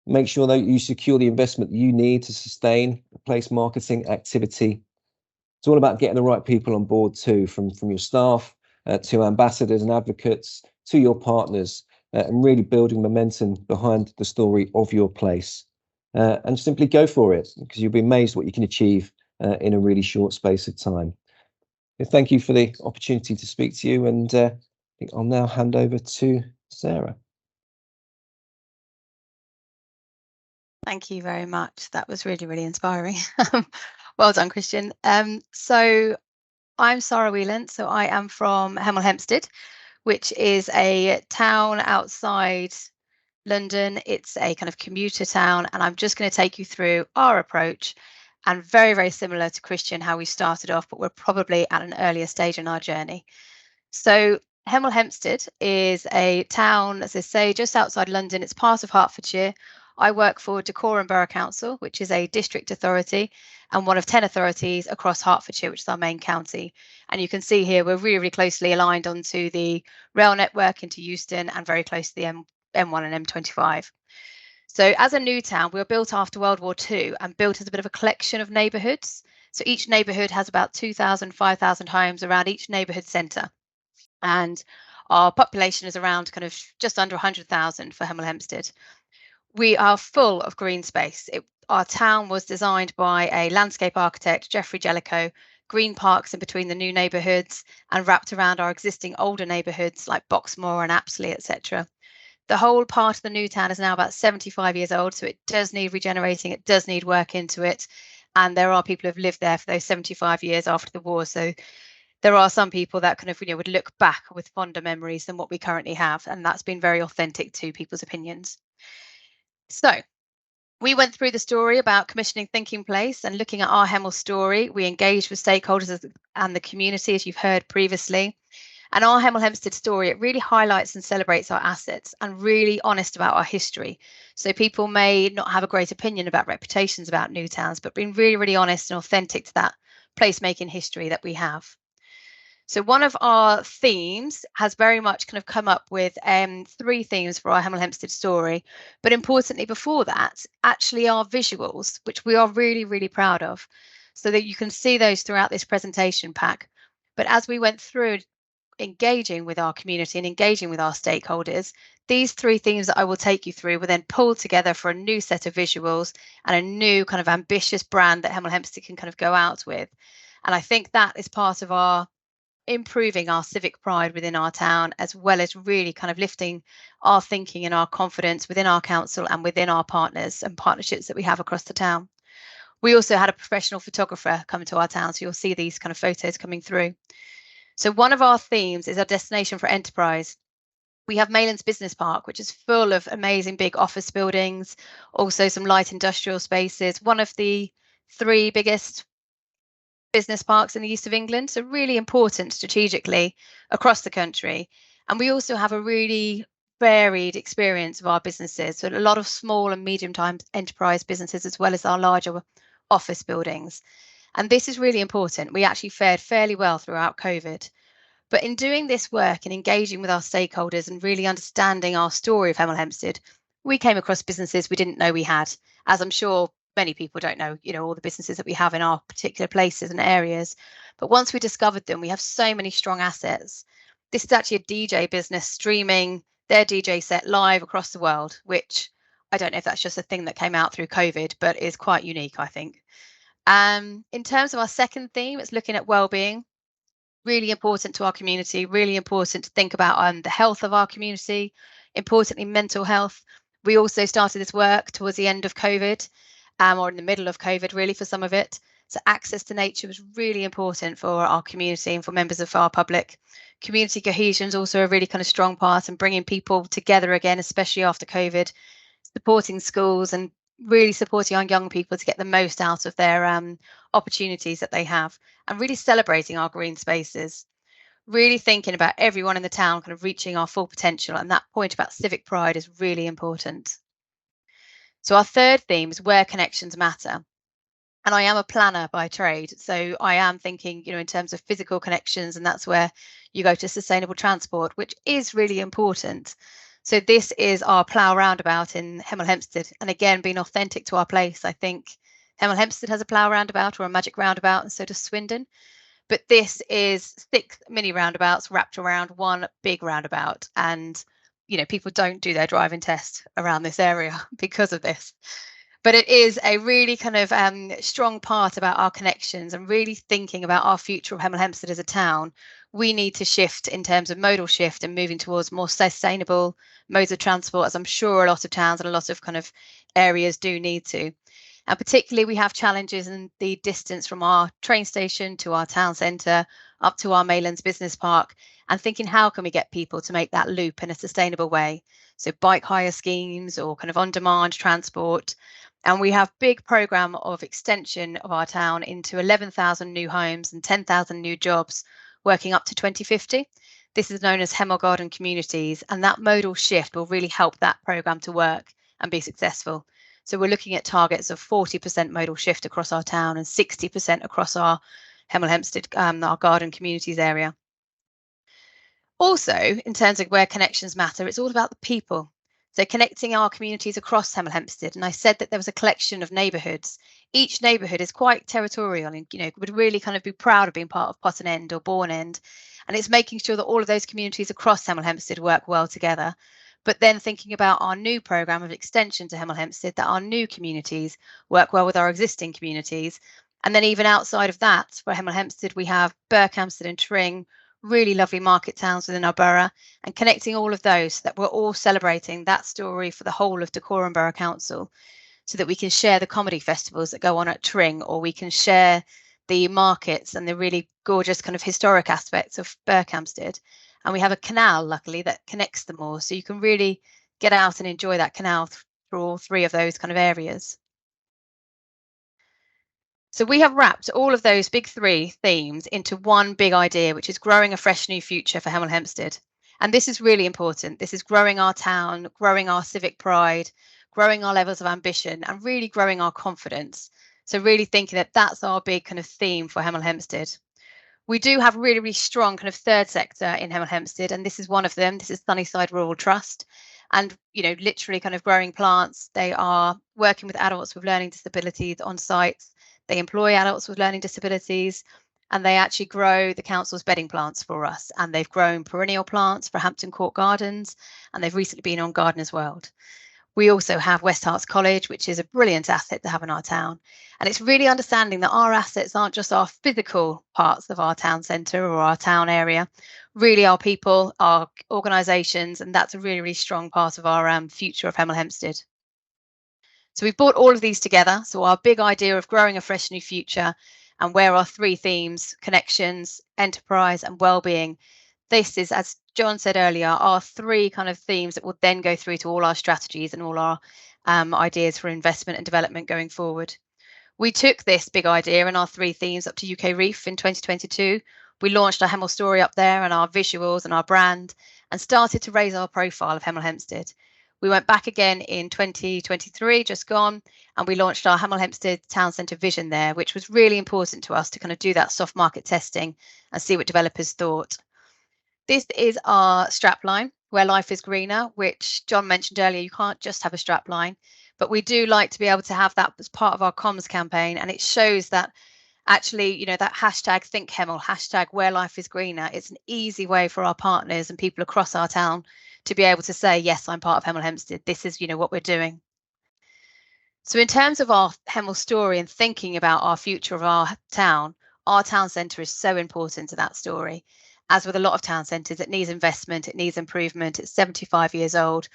Make sure that you secure the investment that you need to sustain a place marketing activity. It's all about getting the right people on board too, from your staff to ambassadors and advocates to your partners, and really building momentum behind the story of your place. And simply go for it, because you'll be amazed what you can achieve in a really short space of time. Thank you for the opportunity to speak to you, and I think I'll now hand over to Sarah. Thank you very much. That was really, really inspiring. Well done, Christian. So I'm Sarah Whelan. So I am from Hemel Hempstead, which is a town outside London. It's a kind of commuter town, and I'm just going to take you through our approach, and very, very similar to Christian, how we started off, but we're probably at an earlier stage in our journey. So Hemel Hempstead is a town, as I say, just outside London. It's part of Hertfordshire. I work for Dacorum Borough Council, which is a district authority and one of 10 authorities across Hertfordshire, which is our main county. And you can see here we're really, really closely aligned onto the rail network into Euston and very close to the M1 and M25. So as a new town, we were built after World War II and built as a bit of a collection of neighbourhoods. So each neighbourhood has about 2,000, 5,000 homes around each neighbourhood centre. And our population is around kind of just under 100,000 for Hemel Hempstead. We are full of green space. Our town was designed by a landscape architect, Geoffrey Jellicoe, green parks in between the new neighbourhoods and wrapped around our existing older neighbourhoods like Boxmoor and Apsley, etc. The whole part of the new town is now about 75 years old, so it does need regenerating, it does need work into it. And there are people who have lived there for those 75 years after the war. So there are some people that kind of would look back with fonder memories than what we currently have. And that's been very authentic to people's opinions. So we went through the story about commissioning Thinking Place and looking at our Hemel story. We engaged with stakeholders and the community, as you've heard previously. And our Hemel Hempstead story, it really highlights and celebrates our assets and really honest about our history. So people may not have a great opinion about reputations about new towns, but being really, really honest and authentic to that placemaking history that we have. So one of our themes has very much kind of come up with 3 themes for our Hemel Hempstead story. But importantly, before that, actually our visuals, which we are really, really proud of, so that you can see those throughout this presentation pack. But as we went through engaging with our community and engaging with our stakeholders, these 3 themes that I will take you through were then pulled together for a new set of visuals and a new kind of ambitious brand that Hemel Hempstead can kind of go out with. And I think that is part of our improving our civic pride within our town, as well as really kind of lifting our thinking and our confidence within our council and within our partners and partnerships that we have across the town. We also had a professional photographer come to our town, so you'll see these kind of photos coming through. So one of our themes is our destination for enterprise. We have Maylands Business Park, which is full of amazing big office buildings, also some light industrial spaces, one of the 3 biggest business parks in the east of England, so really important strategically across the country. And we also have a really varied experience of our businesses, so a lot of small and medium-sized enterprise businesses, as well as our larger office buildings. And this is really important. We actually fared fairly well throughout COVID. But in doing this work and engaging with our stakeholders and really understanding our story of Hemel Hempstead, we came across businesses we didn't know we had, as I'm sure many people don't know, all the businesses that we have in our particular places and areas. But once we discovered them, we have so many strong assets. This is actually a DJ business streaming their DJ set live across the world, which I don't know if that's just a thing that came out through COVID, but is quite unique, I think. In terms of our second theme, it's looking at well-being. Really important to our community, really important to think about the health of our community, importantly, mental health. We also started this work towards the end of COVID, or in the middle of COVID, really, for some of it. So access to nature was really important for our community and for members of our public. Community cohesion is also a really kind of strong part in bringing people together again, especially after COVID, supporting schools and really supporting our young people to get the most out of their opportunities that they have, and really celebrating our green spaces. really thinking about everyone in the town kind of reaching our full potential, and that point about civic pride is really important. So our third theme is where connections matter. And I am a planner by trade, so I am thinking, in terms of physical connections, and that's where you go to sustainable transport, which is really important. So this is our plough roundabout in Hemel Hempstead, and again, being authentic to our place. I think Hemel Hempstead has a plough roundabout or a magic roundabout, and so does Swindon. But this is 6 mini roundabouts wrapped around one big roundabout, and people don't do their driving test around this area because of this. But it is a really kind of strong part about our connections and really thinking about our future of Hemel Hempstead as a town. We need to shift in terms of modal shift and moving towards more sustainable modes of transport, as I'm sure a lot of towns and a lot of kind of areas do need to. And particularly we have challenges in the distance from our train station to our town centre up to our Helens business park, and thinking how can we get people to make that loop in a sustainable way. So bike hire schemes or kind of on-demand transport. And we have big programme of extension of our town into 11,000 new homes and 10,000 new jobs working up to 2050. This is known as Hemel Garden Communities, and that modal shift will really help that programme to work and be successful. So we're looking at targets of 40% modal shift across our town and 60% across our Hemel Hempstead, our garden communities area. Also, in terms of where connections matter, it's all about the people. So connecting our communities across Hemel Hempstead, and I said that there was a collection of neighbourhoods. Each neighbourhood is quite territorial and would really kind of be proud of being part of Potton End or Bourne End, and it's making sure that all of those communities across Hemel Hempstead work well together. But then thinking about our new programme of extension to Hemel Hempstead, that our new communities work well with our existing communities. And then even outside of that, for Hemel Hempstead, we have Berkhamsted and Tring, really lovely market towns within our borough, and connecting all of those so that we're all celebrating that story for the whole of Dacorum Borough Council, so that we can share the comedy festivals that go on at Tring, or we can share the markets and the really gorgeous kind of historic aspects of Berkhamsted. And we have a canal, luckily, that connects them all, so you can really get out and enjoy that canal through all 3 of those kind of areas. So we have wrapped all of those big 3 themes into one big idea, which is growing a fresh new future for Hemel Hempstead. And this is really important. This is growing our town, growing our civic pride, growing our levels of ambition, and really growing our confidence. So really thinking that that's our big kind of theme for Hemel Hempstead. We do have really, really strong kind of third sector in Hemel Hempstead, and this is one of them. This is Sunnyside Rural Trust. And, literally kind of growing plants. They are working with adults with learning disabilities on sites. They employ adults with learning disabilities, and they actually grow the council's bedding plants for us. And they've grown perennial plants for Hampton Court Gardens, and they've recently been on Gardeners World. We also have West Herts College, which is a brilliant asset to have in our town. And it's really understanding that our assets aren't just our physical parts of our town centre or our town area, really our people, our organisations, and that's a really, really strong part of our future of Hemel Hempstead. So we've brought all of these together. So our big idea of growing a fresh new future, and where our 3 themes, connections, enterprise and well-being. This is, as John said earlier, our 3 kind of themes that will then go through to all our strategies and all our ideas for investment and development going forward. We took this big idea and our 3 themes up to UK Reef in 2022. We launched our Hemel story up there and our visuals and our brand, and started to raise our profile of Hemel Hempstead. We went back again in 2023, just gone, and we launched our Hemel Hempstead Town Centre vision there, which was really important to us to kind of do that soft market testing and see what developers thought. This is our strapline, where life is greener, which John mentioned earlier. You can't just have a strapline, but we do like to be able to have that as part of our comms campaign. And it shows that actually, that hashtag Think Hemel, hashtag Where Life is Greener. It's an easy way for our partners and people across our town to be able to say, yes, I'm part of Hemel Hempstead. This is, what we're doing. So in terms of our Hemel story and thinking about our future of our town centre is so important to that story. As with a lot of town centres, it needs investment, it needs improvement. It's 75 years old,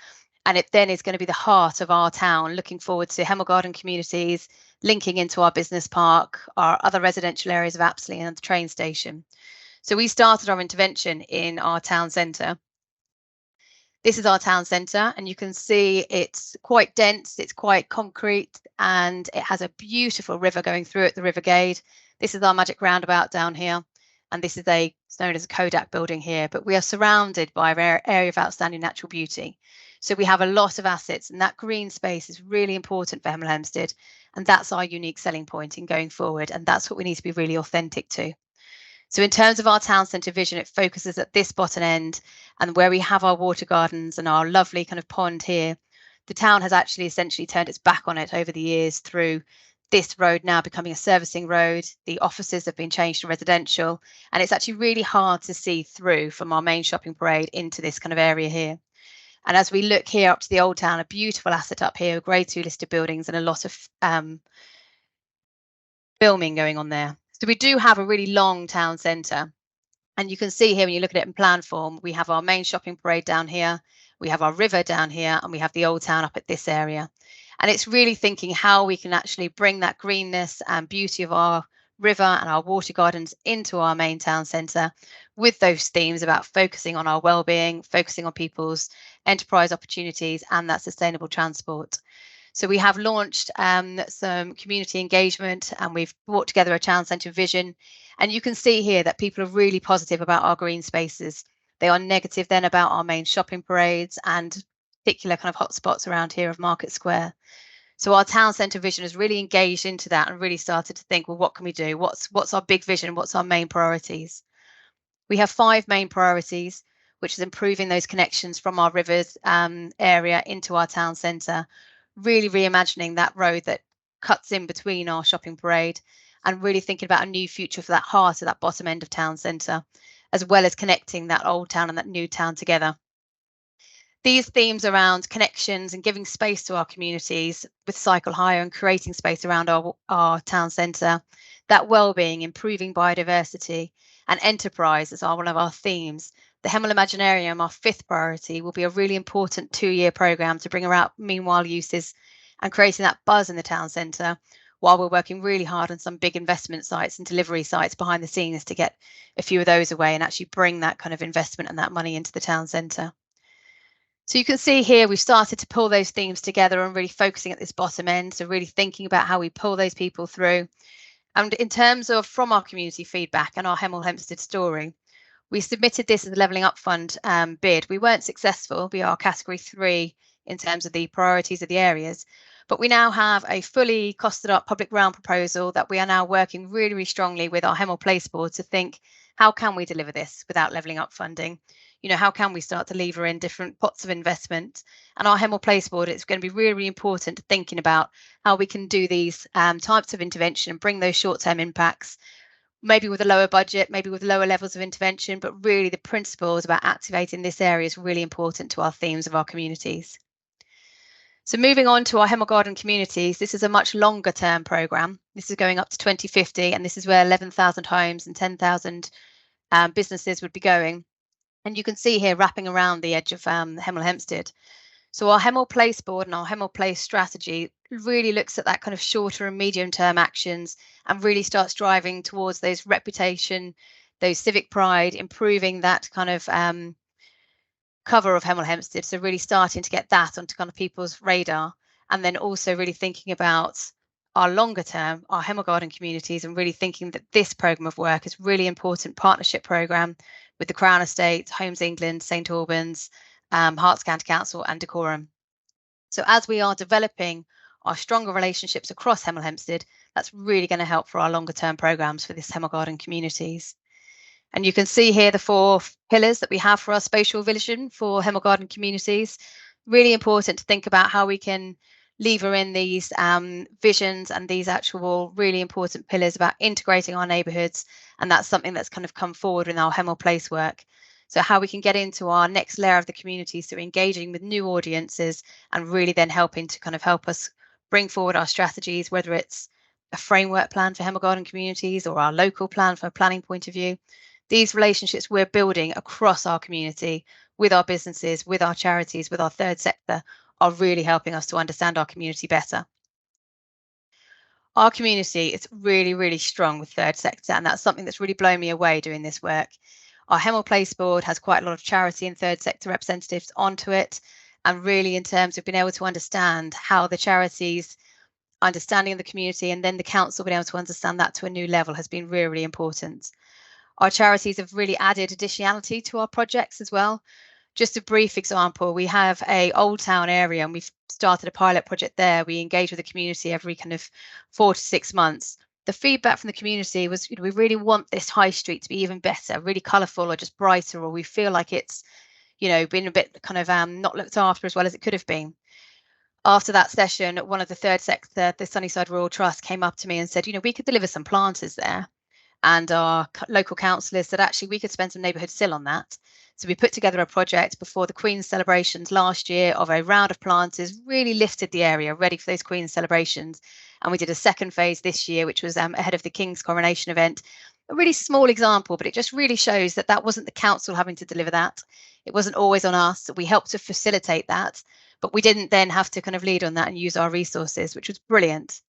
and it then is going to be the heart of our town, looking forward to Hemel Garden communities, linking into our business park, our other residential areas of Apsley and the train station. So we started our intervention in our town centre. This is our town centre, and you can see it's quite dense, it's quite concrete, and it has a beautiful river going through it, the River Gade. This is our magic roundabout down here. and this is it's known as a Kodak building here, but we are surrounded by an area of outstanding natural beauty. So we have a lot of assets, and that green space is really important for Hemel Hempstead, and that's our unique selling point in going forward, and that's what we need to be really authentic to. So in terms of our town centre vision, it focuses at this bottom end, and where we have our water gardens and our lovely kind of pond here, the town has actually essentially turned its back on it over the years through this road now becoming a servicing road. The offices have been changed to residential, and it's actually really hard to see through from our main shopping parade into this kind of area here. And as we look here up to the old town, a beautiful asset up here, grade 2 listed buildings and a lot of filming going on there. So we do have a really long town centre. And you can see here when you look at it in plan form, we have our main shopping parade down here, we have our river down here, and we have the old town up at this area. And it's really thinking how we can actually bring that greenness and beauty of our river and our water gardens into our main town centre with those themes about focusing on our well-being, focusing on people's enterprise opportunities and that sustainable transport. So we have launched some community engagement, and we've brought together a town centre vision. And you can see here that people are really positive about our green spaces. They are negative then about our main shopping parades and particular kind of hotspots around here of Market Square. So our town centre vision has really engaged into that and really started to think, well, what can we do? What's our big vision? What's our main priorities? We have 5 main priorities, which is improving those connections from our rivers area into our town centre, really reimagining that road that cuts in between our shopping parade, and really thinking about a new future for that heart of that bottom end of town centre, as well as connecting that old town and that new town together. These themes around connections and giving space to our communities with Cycle Hire and creating space around our town centre, that well-being, improving biodiversity and enterprises are one of our themes. The Hemel Imaginarium, our 5th priority, will be a really important 2-year programme to bring about meanwhile uses and creating that buzz in the town centre, while we're working really hard on some big investment sites and delivery sites behind the scenes to get a few of those away and actually bring that kind of investment and that money into the town centre. So you can see here we've started to pull those themes together and really focusing at this bottom end, so really thinking about how we pull those people through. And in terms of from our community feedback and our Hemel Hempstead story, we submitted this as a Levelling Up Fund bid. We weren't successful. We are category 3 in terms of the priorities of the areas, but we now have a fully costed up public realm proposal that we are now working really, really strongly with our Hemel Place Board to think, how can we deliver this without levelling up funding? You know, how can we start to lever in different pots of investment? And our Hemel Place Board, it's going to be really, really important to thinking about how we can do these types of intervention and bring those short-term impacts, maybe with a lower budget, maybe with lower levels of intervention, but really the principles about activating this area is really important to our themes of our communities. So moving on to our Hemel Garden communities, this is a much longer term programme. This is going up to 2050, and this is where 11,000 homes and 10,000 businesses would be going. And you can see here wrapping around the edge of Hemel Hempstead. So our Hemel Place Board and our Hemel Place strategy really looks at that kind of shorter and medium term actions and really starts driving towards those reputation, those civic pride, improving that kind of cover of Hemel Hempstead. So really starting to get that onto kind of people's radar, and then also really thinking about our longer term, our Hemel Garden communities, and really thinking that this programme of work is really important partnership programme with the Crown Estate, Homes England, St Albans, Herts County Council and Decorum. So as we are developing our stronger relationships across Hemel Hempstead, that's really going to help for our longer term programmes for this Hemel Garden communities. And you can see here the 4 pillars that we have for our spatial vision for Hemel Garden communities. Really important to think about how we can lever in these visions and these actual really important pillars about integrating our neighbourhoods, and that's something that's kind of come forward in our Hemel Place work. So how we can get into our next layer of the community, so engaging with new audiences and really then helping to kind of help us bring forward our strategies, whether it's a framework plan for Hemel Garden communities or our local plan from a planning point of view. These relationships we're building across our community with our businesses, with our charities, with our third sector are really helping us to understand our community better. Our community is really, really strong with third sector, and that's something that's really blown me away doing this work. Our Hemel Place Board has quite a lot of charity and third sector representatives onto it, and really in terms of being able to understand how the charities understanding the community and then the council being able to understand that to a new level has been really, really important. Our charities have really added additionality to our projects as well. Just a brief example, we have a Old Town area and we've started a pilot project there. We engage with the community every kind of 4 to 6 months. The feedback from the community was, we really want this high street to be even better, really colourful or just brighter, or we feel like it's, been a bit kind of not looked after as well as it could have been. After that session, one of the third sector, the Sunnyside Rural Trust, came up to me and said, we could deliver some planters there. And our local councillors said, actually, we could spend some neighbourhood still on that. So we put together a project before the Queen's celebrations last year of a round of planters, really lifted the area ready for those Queen's celebrations. And we did a second phase this year, which was ahead of the King's coronation event. A really small example, but it just really shows that that wasn't the council having to deliver that. It wasn't always on us. We helped to facilitate that, but we didn't then have to kind of lead on that and use our resources, which was brilliant.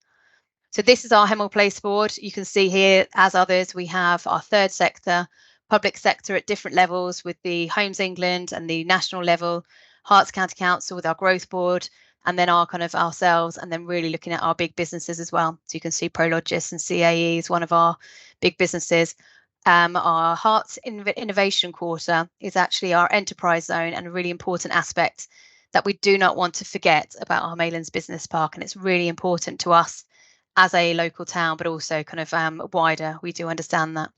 So this is our Hemel Place board. You can see here, as others, we have our third sector, public sector at different levels with the Homes England and the national level, Herts County Council with our growth board, and then our kind of ourselves, and then really looking at our big businesses as well. So you can see Prologis and CAE is one of our big businesses. Our Herts Innovation Quarter is actually our enterprise zone and a really important aspect that we do not want to forget about our Maylands Business Park. And it's really important to us as a local town, but also kind of wider. We do understand that.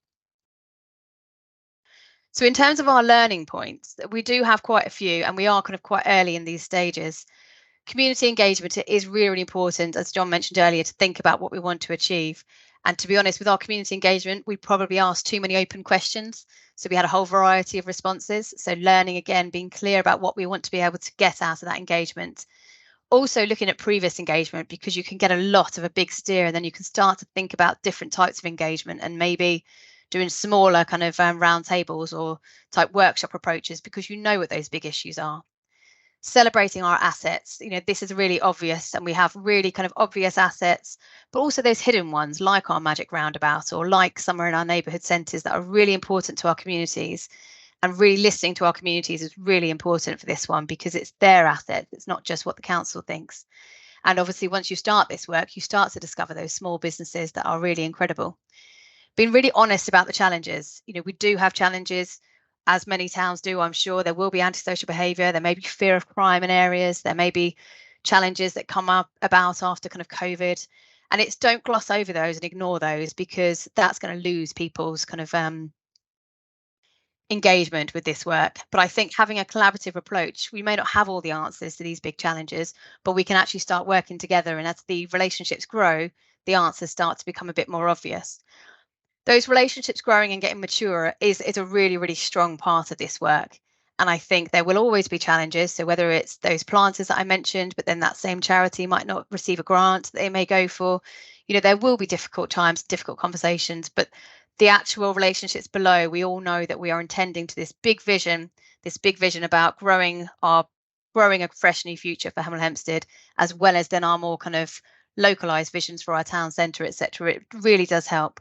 So in terms of our learning points, we do have quite a few, and we are kind of quite early in these stages. Community engagement is really, really important, as John mentioned earlier, to think about what we want to achieve. And to be honest, with our community engagement, we probably asked too many open questions. So we had a whole variety of responses. So learning, again, being clear about what we want to be able to get out of that engagement. Also looking at previous engagement, because you can get a lot of a big steer and then you can start to think about different types of engagement and maybe doing smaller kind of round tables or type workshop approaches, because you know what those big issues are. Celebrating our assets, this is really obvious, and we have really kind of obvious assets, but also those hidden ones like our magic roundabout or like somewhere in our neighbourhood centres that are really important to our communities. And really listening to our communities is really important for this one, because it's their asset. It's not just what the council thinks. And obviously, once you start this work, you start to discover those small businesses that are really incredible. Being really honest about the challenges. We do have challenges, as many towns do, I'm sure. There will be antisocial behaviour. There may be fear of crime in areas. There may be challenges that come up about after kind of COVID. And it's don't gloss over those and ignore those, because that's going to lose people's kind of engagement with this work. But I think having a collaborative approach, we may not have all the answers to these big challenges, but we can actually start working together. And as the relationships grow, the answers start to become a bit more obvious. Those relationships growing and getting mature is a really, really strong part of this work. And I think there will always be challenges. So whether it's those planters that I mentioned, but then that same charity might not receive a grant that they may go for, there will be difficult times, difficult conversations, but the actual relationships below, we all know that we are intending to this big vision about growing a fresh new future for Hemel Hempstead, as well as then our more kind of localized visions for our town centre, etc. It really does help.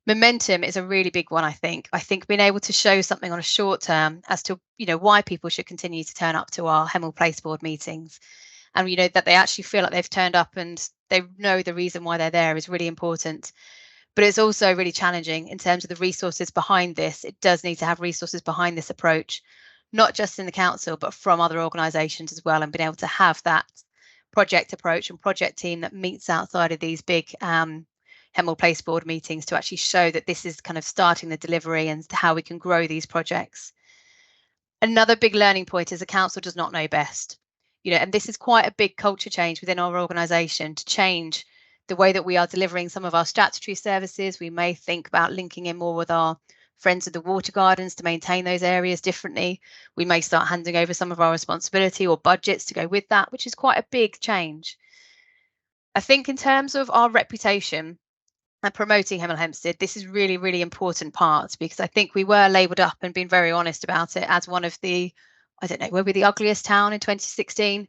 Momentum is a really big one, I think. I think being able to show something on a short term as to, why people should continue to turn up to our Hemel Place board meetings, and, that they actually feel like they've turned up and they know the reason why they're there is really important. But it's also really challenging in terms of the resources behind this. It does need to have resources behind this approach, not just in the council, but from other organisations as well, and being able to have that project approach and project team that meets outside of these big Hemel Place board meetings to actually show that this is kind of starting the delivery and how we can grow these projects. Another big learning point is the council does not know best, and this is quite a big culture change within our organisation to change the way that we are delivering some of our statutory services. We may think about linking in more with our friends of the water gardens to maintain those areas differently. We may start handing over some of our responsibility or budgets to go with that, which is quite a big change. I think in terms of our reputation and promoting Hemel Hempstead, this is really, really important part, because I think we were labelled up and been very honest about it as one of the, were we the ugliest town in 2016?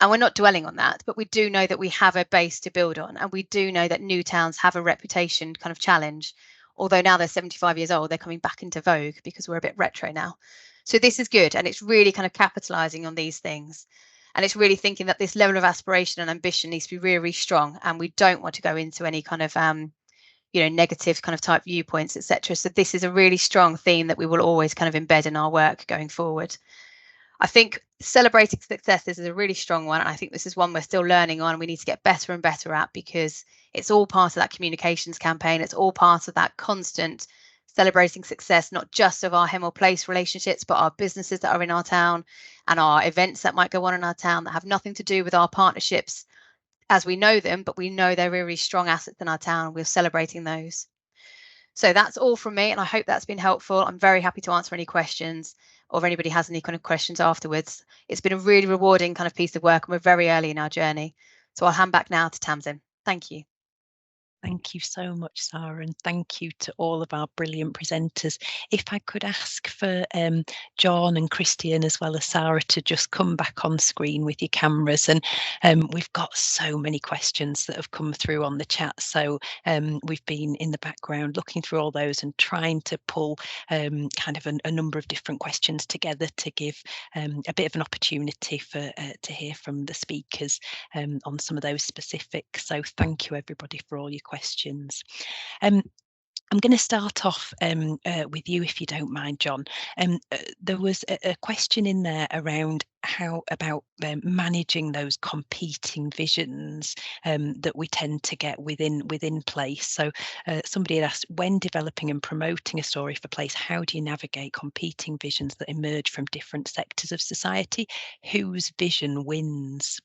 And we're not dwelling on that, but we do know that we have a base to build on. And we do know that new towns have a reputation kind of challenge. Although now they're 75 years old, they're coming back into vogue because we're a bit retro now. So this is good. And it's really kind of capitalising on these things. And it's really thinking that this level of aspiration and ambition needs to be really, really strong. And we don't want to go into any kind of negative kind of type viewpoints, etc. So this is a really strong theme that we will always kind of embed in our work going forward. I think celebrating successes is a really strong one. And I think this is one we're still learning on. We need to get better and better at, because it's all part of that communications campaign. It's all part of that constant celebrating success, not just of our Hemel Place relationships, but our businesses that are in our town and our events that might go on in our town that have nothing to do with our partnerships as we know them, but we know they're really strong assets in our town. We're celebrating those. So that's all from me, and I hope that's been helpful. I'm very happy to answer any questions, or if anybody has any kind of questions afterwards. It's been a really rewarding kind of piece of work, and we're very early in our journey. So I'll hand back now to Tamsin. Thank you. Thank you so much, Sarah, and thank you to all of our brilliant presenters. If I could ask for John and Christian, as well as Sarah, to just come back on screen with your cameras. And we've got so many questions that have come through on the chat. So we've been in the background looking through all those and trying to pull kind of a number of different questions together to give a bit of an opportunity for to hear from the speakers on some of those specifics. So thank you, everybody, for all your questions. I'm going to start off with you, if you don't mind, John. There was a question in there around how about managing those competing visions that we tend to get within place. So somebody had asked, when developing and promoting a story for place, how do you navigate competing visions that emerge from different sectors of society? Whose vision wins?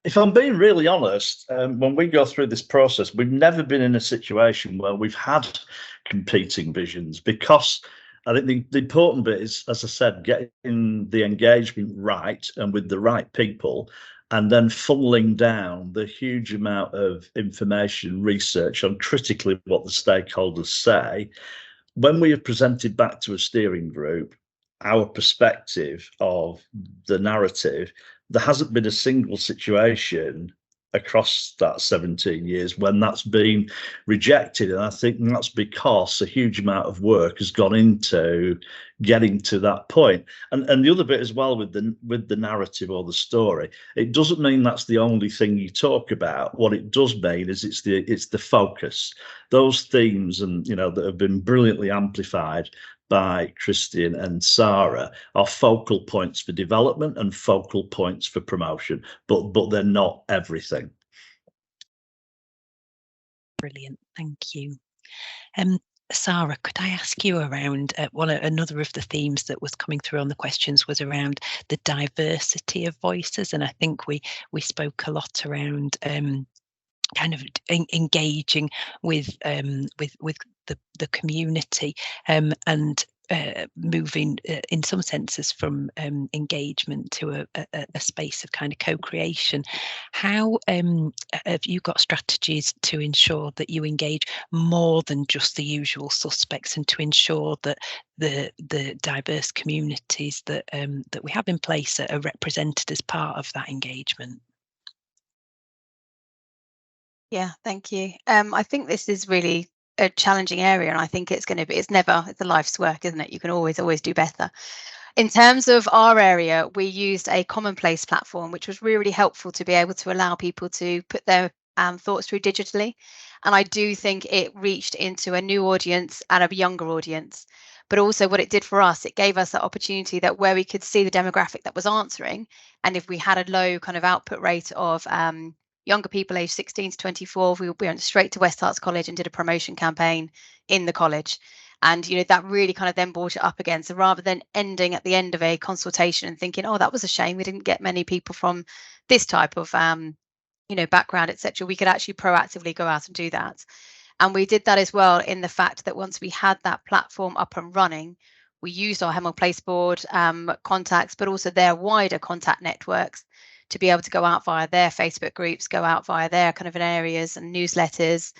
If I'm being really honest, when we go through this process, we've never been in a situation where we've had competing visions, because I think the important bit is, as I said, getting the engagement right and with the right people, and then funneling down the huge amount of information, research on critically what the stakeholders say. When we have presented back to a steering group our perspective of the narrative, there hasn't been a single situation across that 17 years when that's been rejected. And I think that's because a huge amount of work has gone into getting to that point. And the other bit as well with the narrative or the story, it doesn't mean that's the only thing you talk about. What it does mean is it's the focus, those themes, and that have been brilliantly amplified by Christian and Sarah, are focal points for development and focal points for promotion, but they're not everything. Brilliant, thank you. Sarah, could I ask you around another of the themes that was coming through on the questions was around the diversity of voices, and I think we spoke a lot around kind of engaging with the community and moving in some senses from engagement to a space of kind of co-creation. How have you got strategies to ensure that you engage more than just the usual suspects, and to ensure that the diverse communities that we have in place are represented as part of that engagement? Yeah, thank you. I think this is really a challenging area, and I think it's a life's work, isn't it? You can always do better. In terms of our area, we used a commonplace platform, which was really helpful to be able to allow people to put their thoughts through digitally. And I do think it reached into a new audience and a younger audience. But also what it did for us, it gave us that opportunity that where we could see the demographic that was answering, and if we had a low kind of output rate of younger people aged 16 to 24, we went straight to West Herts College and did a promotion campaign in the college. And, that really kind of then brought it up again. So rather than ending at the end of a consultation and thinking, oh, that was a shame, we didn't get many people from this type of, background, etc., we could actually proactively go out and do that. And we did that as well in the fact that once we had that platform up and running, we used our Hemel Place board contacts, but also their wider contact networks, to be able to go out via their Facebook groups, go out via their kind of areas and newsletters,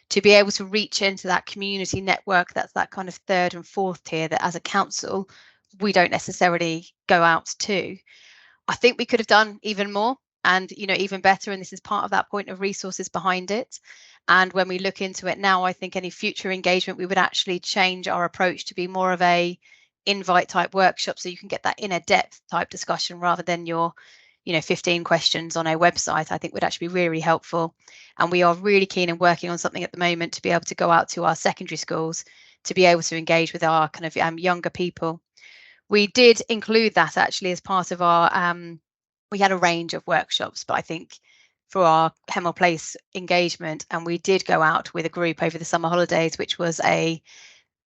to be able to reach into that community network. That's that kind of third and fourth tier that as a council, we don't necessarily go out to. I think we could have done even more and, even better. And this is part of that point of resources behind it. And when we look into it now, I think any future engagement, we would actually change our approach to be more of a invite type workshop. So you can get that inner depth type discussion rather than your 15 questions on our website, I think would actually be really, really helpful. And we are really keen and working on something at the moment to be able to go out to our secondary schools to be able to engage with our kind of younger people. We did include that actually as part of our, we had a range of workshops, but I think for our Hemel Place engagement, and we did go out with a group over the summer holidays, which was a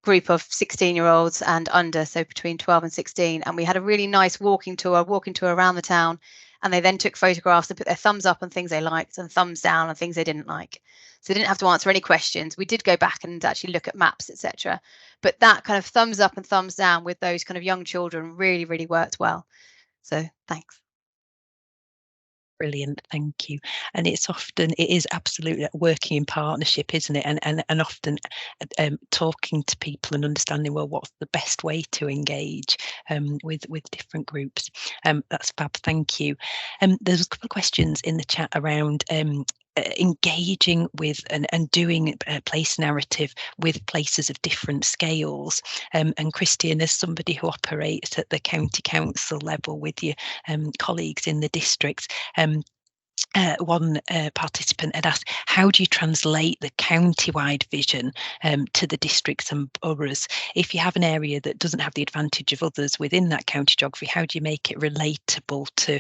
group of 16-year-olds and under, so between 12 and 16, and we had a really nice walking tour around the town, and they then took photographs and put their thumbs up on things they liked and thumbs down on things they didn't like. So they didn't have to answer any questions. We did go back and actually look at maps, etc. But that kind of thumbs up and thumbs down with those kind of young children really, really worked well. So thanks. Brilliant, thank you. And it is absolutely working in partnership, isn't it? And often talking to people and understanding, well, what's the best way to engage with different groups. That's fab, thank you. There's a couple of questions in the chat around engaging with and doing place narrative with places of different scales. And Christian, as somebody who operates at the county council level with your colleagues in the districts, one participant had asked, how do you translate the county-wide vision to the districts and boroughs? If you have an area that doesn't have the advantage of others within that county geography, how do you make it relatable to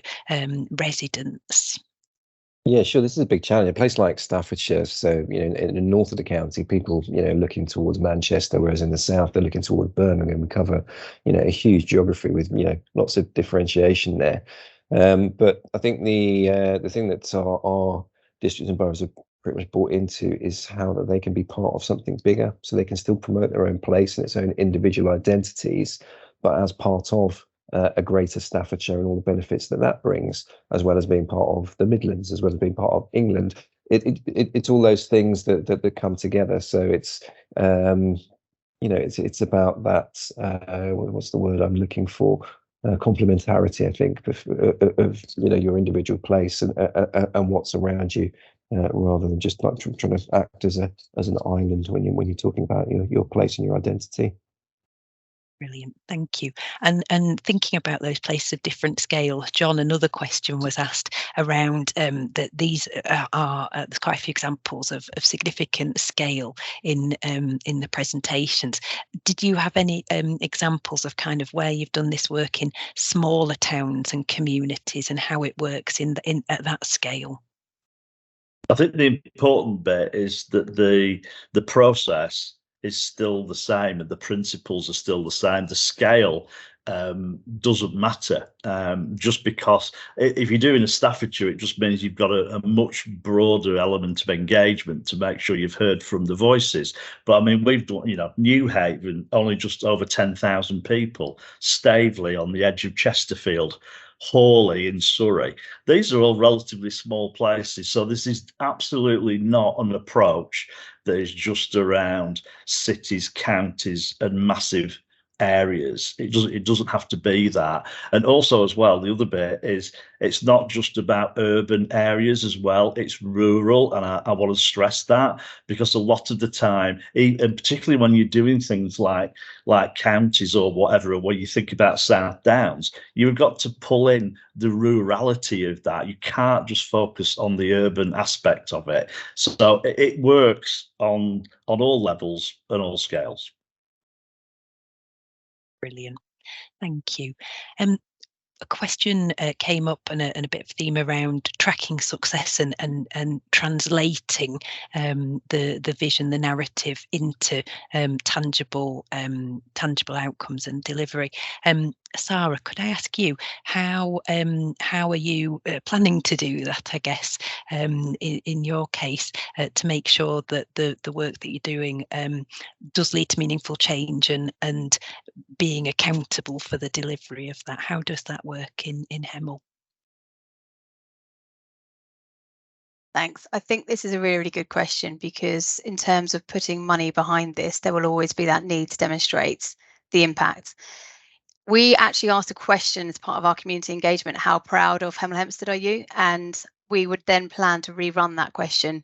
residents? Yeah, sure. This is a big challenge. A place like Staffordshire, so in the north of the county, people looking towards Manchester, whereas in the south they're looking towards Burnley, and we cover a huge geography with lots of differentiation there. But I think the thing that our districts and boroughs have pretty much bought into is how that they can be part of something bigger, so they can still promote their own place and its own individual identities, but as part of a greater Staffordshire and all the benefits that brings, as well as being part of the Midlands, as well as being part of England. It's all those things that come together. So it's it's about that. What's the word I'm looking for? Complementarity, I think, of your individual place and what's around you, rather than just like trying to act as an island when you're talking about your place and your identity. Brilliant, thank you. And thinking about those places of different scale, John, another question was asked around that these are there's quite a few examples of significant scale in the presentations. Did you have any examples of kind of where you've done this work in smaller towns and communities and how it works at that scale? I think the important bit is that the process is still the same and the principles are still the same. The scale doesn't matter, just because if you're doing a Staffordshire, it just means you've got a much broader element of engagement to make sure you've heard from the voices. But I mean, we've done, Newhaven, only just over 10,000 people, Staveley on the edge of Chesterfield, Hawley in Surrey. These are all relatively small places. So this is absolutely not an approach that is just around cities, counties, and massive areas. It doesn't have to be that. And also as well, the other bit is it's not just about urban areas as well, it's rural, and I want to stress that, because a lot of the time, and particularly when you're doing things like counties or whatever, or when you think about South Downs, you've got to pull in the rurality of that. You can't just focus on the urban aspect of it. So it works on all levels and all scales. Brilliant, thank you. A question came up and a bit of theme around tracking success and translating the vision, the narrative into tangible outcomes and delivery. Sarah, could I ask you how are you planning to do that? I guess in your case, to make sure that the work that you're doing does lead to meaningful change and being accountable for the delivery of that. How does that work in Hemel? Thanks. I think this is a really, really good question, because in terms of putting money behind this, there will always be that need to demonstrate the impact. We actually asked a question as part of our community engagement: how proud of Hemel Hempstead are you? And we would then plan to rerun that question,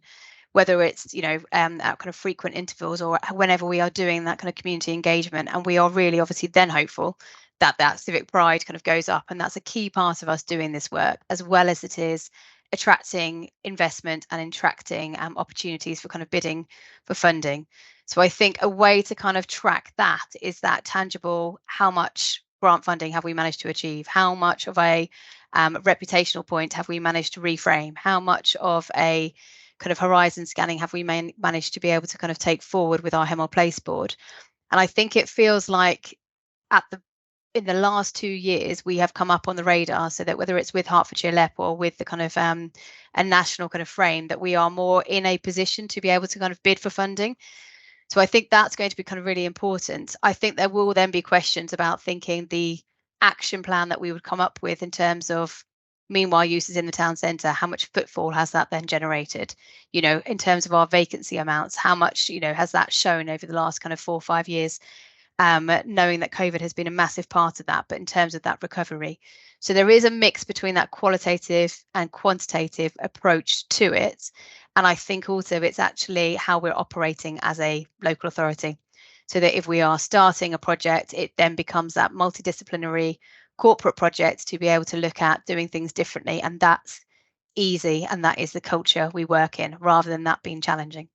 whether it's at kind of frequent intervals or whenever we are doing that kind of community engagement. And we are really obviously then hopeful that civic pride kind of goes up, and that's a key part of us doing this work, as well as it is attracting investment and attracting opportunities for kind of bidding for funding. So I think a way to kind of track that is that tangible, how much grant funding have we managed to achieve? How much of a reputational point have we managed to reframe? How much of a kind of horizon scanning have we managed to be able to kind of take forward with our Hemel Place board? And I think it feels like in the last 2 years, we have come up on the radar, so that whether it's with Hertfordshire LEP or with the kind of a national kind of frame, that we are more in a position to be able to kind of bid for funding. So I think that's going to be kind of really important. I think there will then be questions about thinking the action plan that we would come up with in terms of meanwhile uses in the town centre, how much footfall has that then generated? You know, in terms of our vacancy amounts, how much, you know, has that shown over the last kind of 4 or 5 years? Knowing that COVID has been a massive part of that, but in terms of that recovery. So there is a mix between that qualitative and quantitative approach to it. And I think also it's actually how we're operating as a local authority. So that if we are starting a project, it then becomes that multidisciplinary corporate project to be able to look at doing things differently. And that's easy. And that is the culture we work in, rather than that being challenging.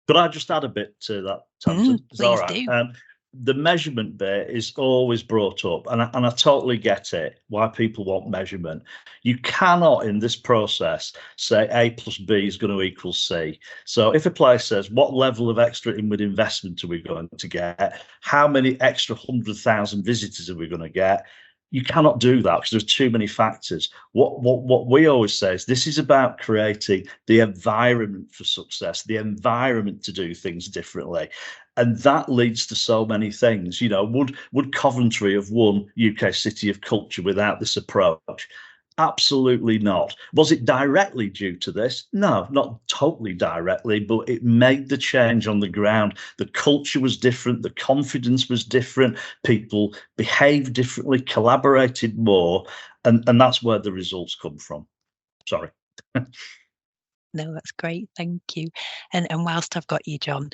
Could I just add a bit to that, Tamsin? Is that all Please right? do. The measurement bit is always brought up, and I totally get it, why people want measurement. You cannot, in this process, say A plus B is going to equal C. So if a place says, what level of extra inward investment are we going to get? How many extra 100,000 visitors are we going to get? You cannot do that because there's too many factors. What we always say is this is about creating the environment for success, the environment to do things differently. And that leads to so many things. You know, would Coventry have won UK City of Culture without this approach? Absolutely not. Was it directly due to this? No, not totally directly, but it made the change on the ground. The culture was different, the confidence was different, people behaved differently, collaborated more, and that's where the results come from. Sorry. No, that's great. Thank you. And whilst I've got you, John,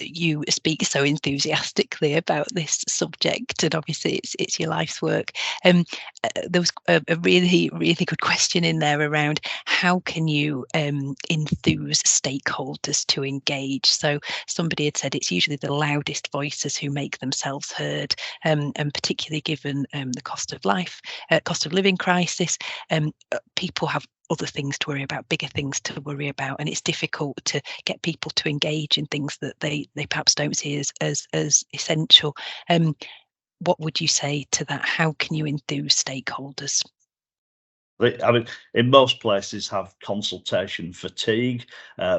you speak so enthusiastically about this subject, and obviously it's your life's work. There was a really, really good question in there around how can you enthuse stakeholders to engage. So somebody had said it's usually the loudest voices who make themselves heard, and particularly given the cost of living crisis, people have other things to worry about, bigger things to worry about, and it's difficult to get people to engage in things that they perhaps don't see as essential. What would you say to that? How can you enthuse stakeholders? I mean, in most places have consultation fatigue.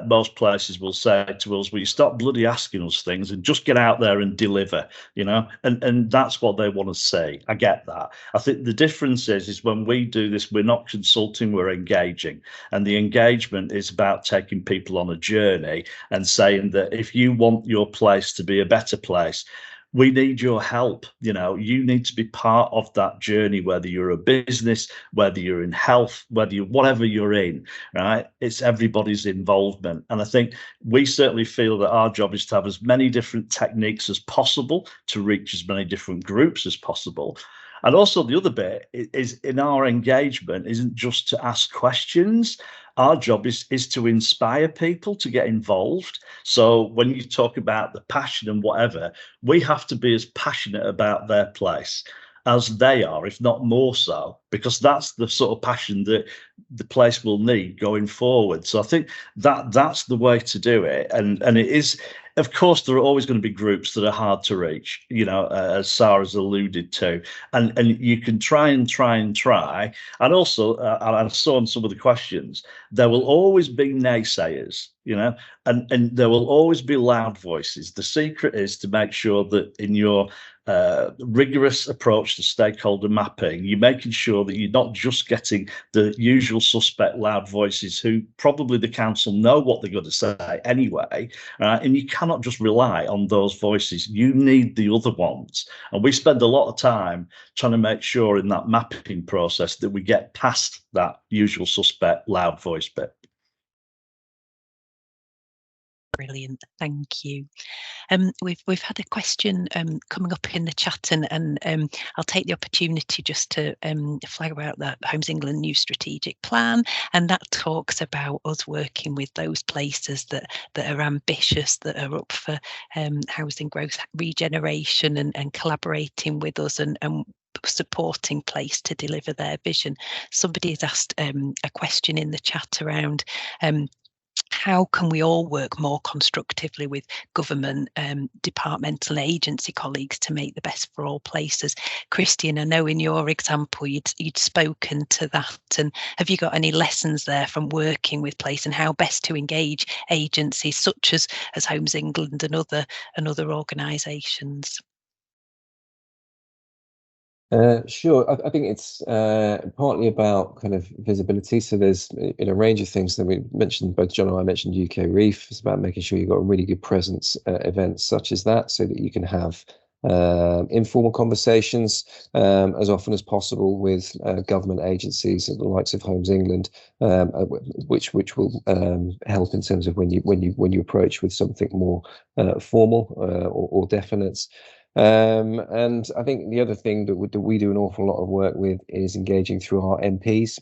Most places will say to us, "Will you stop bloody asking us things and just get out there and deliver?" You know, and that's what they want to say. I get that. I think the difference is when we do this, we're not consulting, we're engaging, and the engagement is about taking people on a journey and saying that if you want your place to be a better place, we need your help. You know, you need to be part of that journey, whether you're a business, whether you're in health, whatever you're in, right? It's everybody's involvement. And I think we certainly feel that our job is to have as many different techniques as possible to reach as many different groups as possible. And also the other bit is in our engagement isn't just to ask questions. Our job is to inspire people to get involved. So when you talk about the passion and whatever, we have to be as passionate about their place as they are, if not more so, because that's the sort of passion that the place will need going forward. So I think that's the way to do it. And it is, of course, there are always going to be groups that are hard to reach, you know, as Sarah's alluded to, and you can try. And also, I saw in some of the questions, there will always be naysayers, you know, and there will always be loud voices. The secret is to make sure that in your rigorous approach to stakeholder mapping, you're making sure that you're not just getting the usual suspect loud voices who probably the council know what they're going to say anyway, and you cannot just rely on those voices. You need the other ones, and we spend a lot of time trying to make sure in that mapping process that we get past that usual suspect loud voice bit. Brilliant, thank you. We've had a question coming up in the chat, and I'll take the opportunity just to flag out that Homes England new strategic plan, and that talks about us working with those places that are ambitious, that are up for housing growth, regeneration, and collaborating with us and supporting place to deliver their vision. Somebody has asked a question in the chat around how can we all work more constructively with government, departmental and agency colleagues to make the best for all places? Christian, I know in your example you'd spoken to that, and have you got any lessons there from working with place and how best to engage agencies such as Homes England and other organisations? Sure. I think it's partly about kind of visibility. So there's in a range of things that we mentioned, both John and I mentioned UK Reef. It's about making sure you've got a really good presence at events such as that, so that you can have informal conversations as often as possible with government agencies and the likes of Homes England, which will help in terms of when you approach with something more formal or definite. And I think the other thing that we do an awful lot of work with is engaging through our MPs,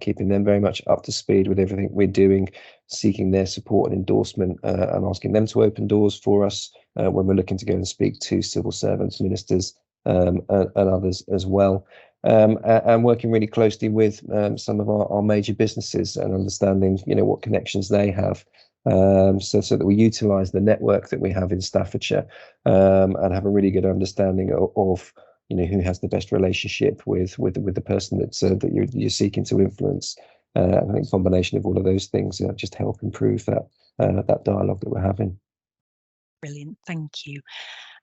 keeping them very much up to speed with everything we're doing, seeking their support and endorsement, and asking them to open doors for us when we're looking to go and speak to civil servants, ministers, and others as well. And working really closely with some of our major businesses and understanding, what connections they have. So that we utilise the network that we have in Staffordshire and have a really good understanding of who has the best relationship with the person that you're seeking to influence. I think a combination of all of those things just help improve that dialogue that we're having. Brilliant, thank you.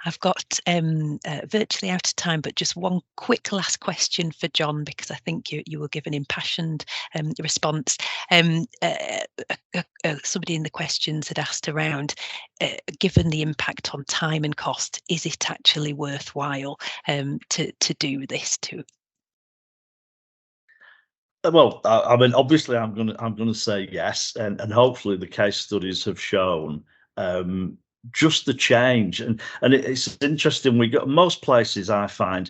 I've got virtually out of time, but just one quick last question for John, because I think you will give an impassioned response. Somebody in the questions had asked around, given the impact on time and cost, is it actually worthwhile to do this too? Well, I mean, obviously, I'm gonna say yes, and hopefully the case studies have shown just the change, and it's interesting. We got most places I find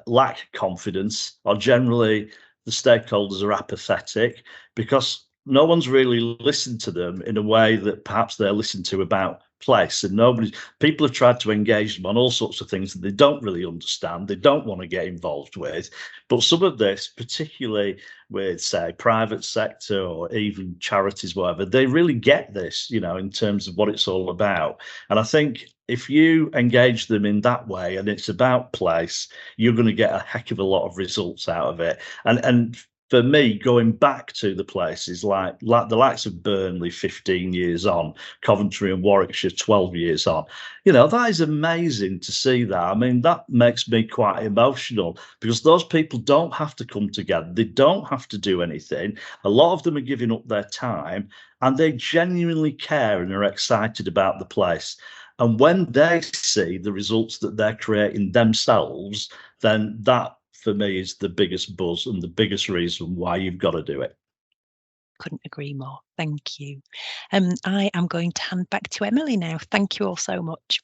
lack confidence, or generally the stakeholders are apathetic because no one's really listened to them in a way that perhaps they're listened to about place, and people have tried to engage them on all sorts of things that they don't really understand, they don't want to get involved with. But some of this, particularly with, say, private sector or even charities, whatever, they really get this, in terms of what it's all about. And I think if you engage them in that way and it's about place, you're going to get a heck of a lot of results out of it. And for me, going back to the places like the likes of Burnley 15 years on, Coventry and Warwickshire 12 years on, that is amazing to see that. I mean, that makes me quite emotional because those people don't have to come together. They don't have to do anything. A lot of them are giving up their time and they genuinely care and are excited about the place. And when they see the results that they're creating themselves, then that, for me, is the biggest buzz and the biggest reason why you've got to do it. Couldn't agree more. Thank you. I am going to hand back to Emily now. Thank you all so much.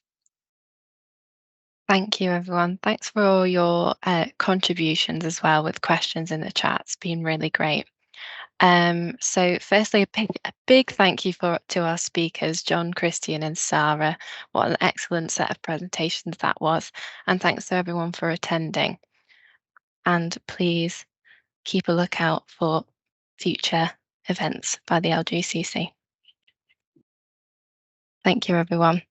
Thank you, everyone. Thanks for all your contributions as well with questions in the chat. It's been really great. So firstly, a big thank you to our speakers, John, Christian and Sarah. What an excellent set of presentations that was. And thanks to everyone for attending. And please keep a lookout for future events by the LGCC. Thank you, everyone.